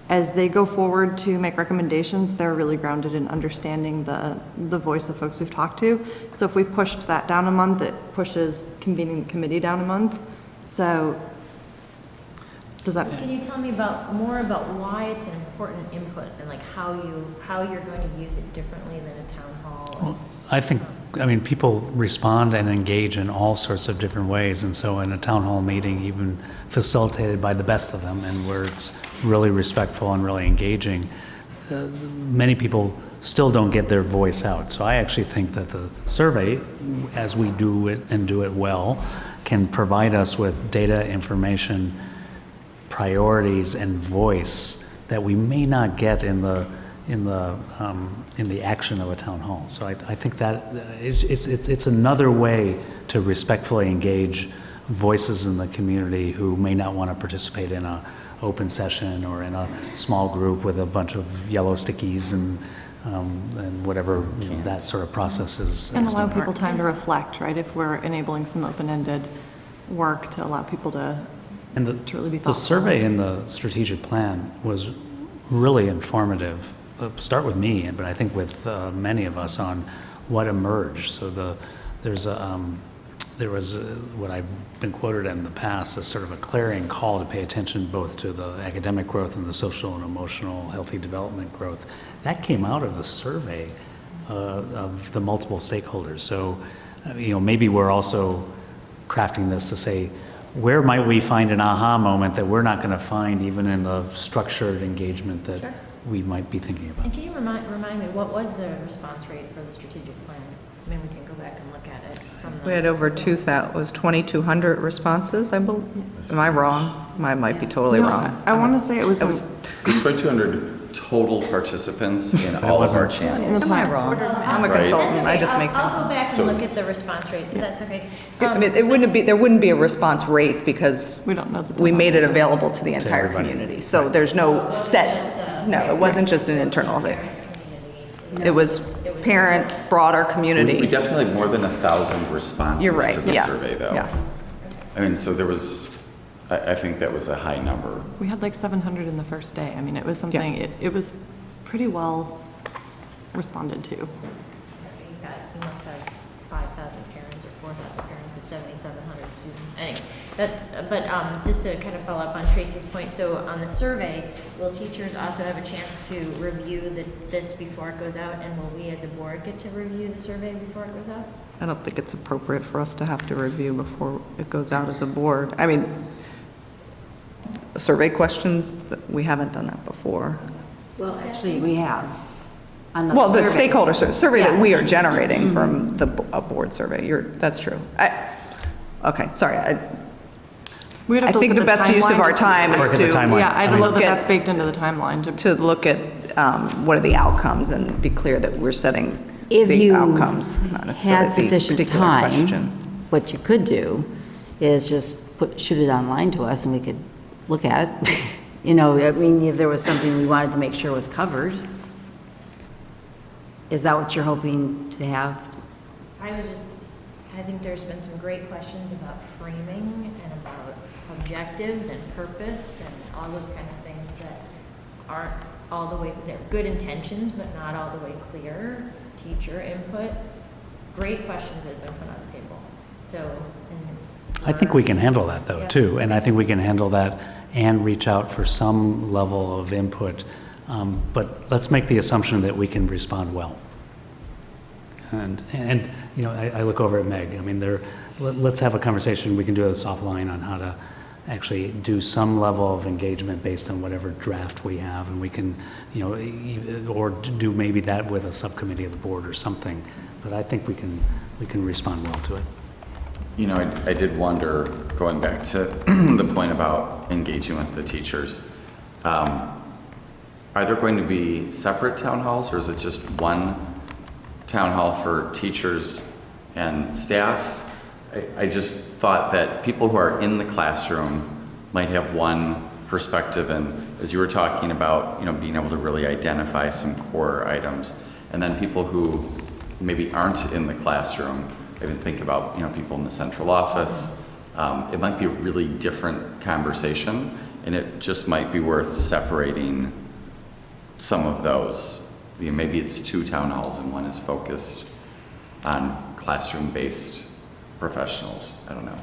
as they go forward to make recommendations, they're really grounded in understanding the voice of folks we've talked to. So if we pushed that down a month, it pushes convening the committee down a month. So does that? Can you tell me more about why it's an important input, and like how you're going to use it differently than a town hall? Well, I mean, people respond and engage in all sorts of different ways, and so in a town hall meeting, even facilitated by the best of them, and where it's really respectful and really engaging, many people still don't get their voice out. So I actually think that the survey, as we do it and do it well, can provide us with data, information, priorities, and voice that we may not get in the action of a town hall. So I think that it's another way to respectfully engage voices in the community who may not want to participate in a open session or in a small group with a bunch of yellow stickies and whatever that sort of process is. And allow people time to reflect, right? If we're enabling some open-ended work to allow people to really be thoughtful. The survey in the strategic plan was really informative. Start with me, but I think with many of us on what emerged. So there was what I've been quoted in the past as sort of a clarion call to pay attention both to the academic growth and the social and emotional healthy development growth. That came out of the survey of the multiple stakeholders. So, maybe we're also crafting this to say, where might we find an aha moment that we're not going to find even in the structured engagement that we might be thinking about? And can you remind me, what was the response rate for the strategic plan? I mean, we can go back and look at it. We had over 2,200 responses, I believe. Am I wrong? I might be totally wrong. I want to say it was It's 2,200 total participants in all of our channels. Am I wrong? I'm a Right. consultant, I just make I'll them. go back So and look at it's- the response rate, but that's okay. I mean, there wouldn't be a response rate because we don't know the we made it available to the entire everybody. community. So there's no set, no, it wasn't just an internal thing. It was parent, broader We community. definitely had more than 1,000 responses You're right, to the yeah. survey, though. Yes. I mean, so there was, I think that was a high number. We had like 700 in the first day. I mean, it was something, it was pretty well responded to. You must have 5,000 parents or 4,000 parents of 7,700 students. Anyway, but just to kind of follow up on Tracy's point, so on the survey, will teachers also have a chance to review this before it goes out, and will we as a board get to review the survey before it goes out? I don't think it's appropriate for us to have to review before it goes out as a board. I mean, survey questions, we haven't done that before. Well, actually, we have. on the Well, the surveys. stakeholder survey that Yeah. we are generating from a board survey, that's true. Okay, sorry, We would have I to think look the at best use of timeline our to see- time Work is at the to. timeline. Yeah, I don't know that look at- that's baked into the timeline. To look at what are the outcomes and be clear that we're setting If the you outcomes, not necessarily had the sufficient particular time, question. what you could do is just shoot it online to us and we could look at it. You know, I mean, if there was something we wanted to make sure was covered. Is that what you're hoping to have? I think there's been some great questions about framing and about objectives and purpose and all those kind of things that aren't all the way, they're good intentions, but not all the way clear. Teacher input, great questions that have been put on the table. So, I think we can handle that, though, Yeah. too. And I think we can handle that and reach out for some level of input. But let's make the assumption that we can respond well. And you know, I look over at Meg. I mean, let's have a conversation. We can do this offline on how to actually do some level of engagement based on whatever draft we have. And we can, you know, or do maybe that with a subcommittee of the board or something. But I think we can respond well to it. You know, I did wonder, going back to the point about engaging with the teachers, are there going to be separate town halls, or is it just one town hall for teachers and staff? I just thought that people who are in the classroom might have one perspective, and as you were talking about, you know, being able to really identify some core items, and then people who maybe aren't in the classroom, I didn't think about, you know, people in the central office. It might be a really different conversation, and it just might be worth separating some of those. You know, maybe it's 2 town halls and one is focused on classroom-based professionals. I don't know.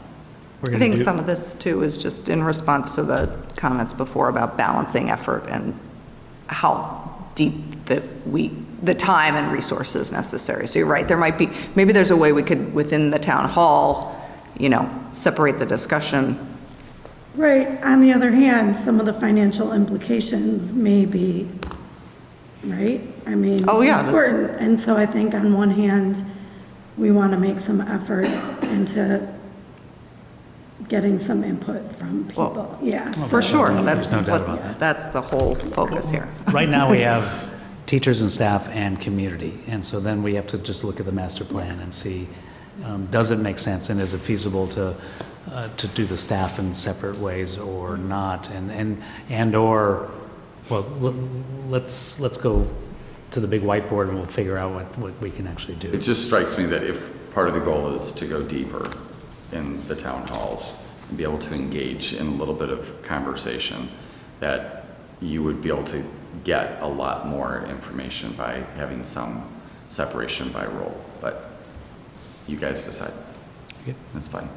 I think some of this too is just in response to the comments before about balancing effort and how deep the time and resources necessary. So you're right, there might be, maybe there's a way we could, within the town hall, you know, separate the discussion. Right, on the other hand, some of the financial implications may be, right? I mean, Oh, yeah, this- important. And so I think on one hand, we want to make some effort into getting some input from people. Yeah. For sure, that's no doubt what, about that. that's the whole focus here. Right now, we have teachers and staff and community, and so then we have to just look at the master plan and see, does it make sense, and is it feasible to do the staff in separate ways or not, and or, well, let's go to the big whiteboard and we'll figure out what we can actually do. It just strikes me that if part of the goal is to go deeper in the town halls and be able to engage in a little bit of conversation, that you would be able to get a lot more information by having some separation by role. But you guys decide. Okay. That's fine.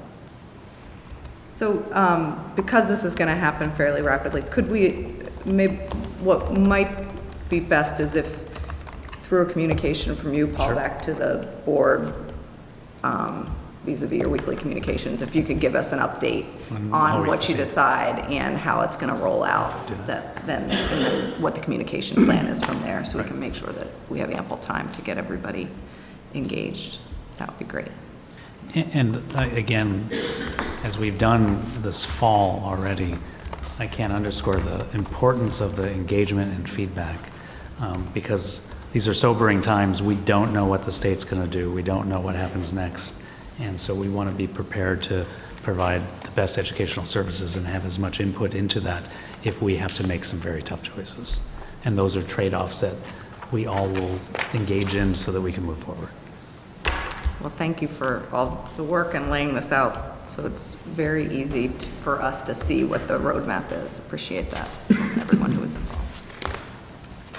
So because this is going to happen fairly rapidly, could we, maybe, what might be best is if through a communication from you, Paul, Sure. back to the board, vis-a-vis your weekly communications, if you could give us an update On how on we what you proceed. decide and how it's going to roll out, then what the communication plan is from there, so we can make sure that we have ample time to get everybody engaged. That would be great. And again, as we've done this fall already, I can't underscore the importance of the engagement and feedback, because these are sobering times. We don't know what the state's going to do. We don't know what happens next. And so we want to be prepared to provide the best educational services and have as much input into that if we have to make some very tough choices. And those are trade-offs that we all will engage in so that we can move forward. Well, thank you for all the work and laying this out, so it's very easy for us to see what the roadmap is. Appreciate that from everyone who was involved.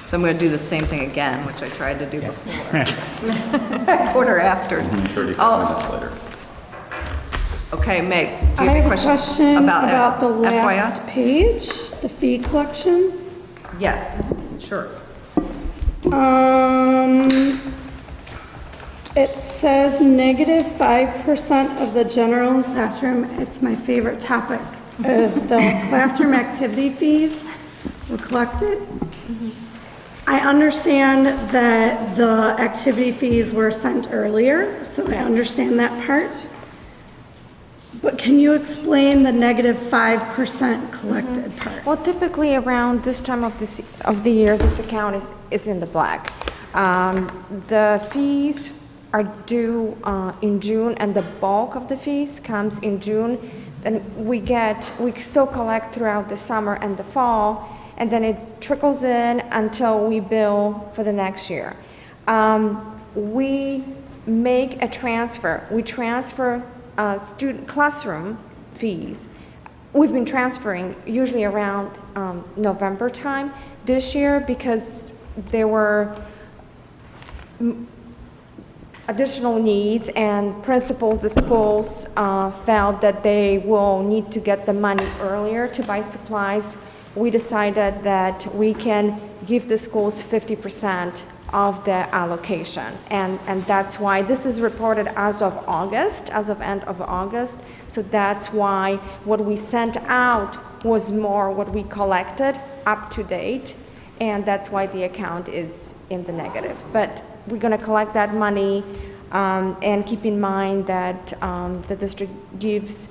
So I'm going to do the same thing again, which I tried to do before. Quarter after. 35 minutes later. Okay, Meg, do you I have have any a questions question about the FYI? last page, the fee collection. Yes, sure. It says -5% of the general classroom, it's my favorite topic, of the classroom activity fees were collected. I understand that the activity fees were sent earlier, so I understand that part. But can you explain the -5% collected part? Well, typically around this time of the year, this account is in the black. The fees are due in June, and the bulk of the fees comes in June. and we still collect throughout the summer and the fall, and then it trickles in until we bill for the next year. We make a transfer. We transfer student classroom fees. We've been transferring usually around November time. This year, because there were additional needs and principals, the schools felt that they will need to get the money earlier to buy supplies, we decided that we can give the schools 50% of the allocation. And that's why this is reported as of August, as of end of August. So that's why what we sent out was more what we collected up to date. And that's why the account is in the negative. But we're going to collect that money and keep in mind that the district gives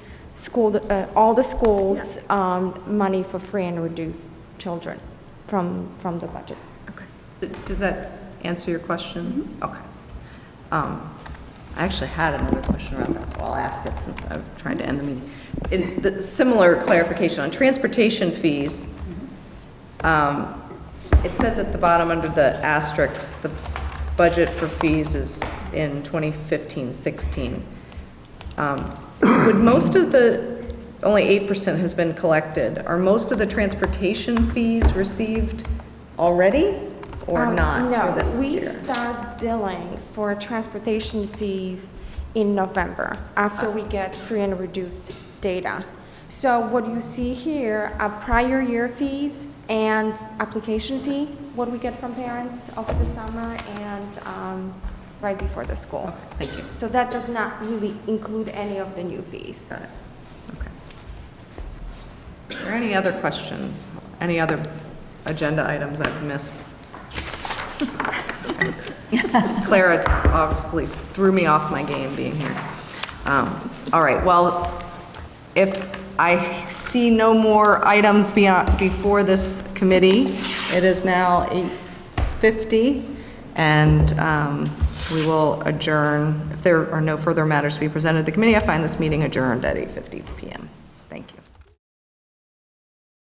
all the schools money for free and reduced children from the budget. Okay. Does that answer your question? Okay. I actually had another question around that, so I'll ask it since I'm trying to end the meeting. In the similar clarification on transportation fees, it says at the bottom under the asterisks, the budget for fees is in 2015-16. Would most of only 8% has been collected, are most of the transportation fees received already or not for this year? No, we start billing for transportation fees in November after we get free and reduced data. So what you see here are prior year fees and application fee, what we get from parents over the summer and right before the school. Okay, thank you. So that does not really include any of the new fees. Got it. Okay. Are there any other questions? Any other agenda items I've missed? Clara obviously threw me off my game being here. All right, well, if I see no more items before this committee, it is now 8:50, and we will adjourn. If there are no further matters to be presented to the committee, I find this meeting adjourned at 8:50 p.m. Thank you.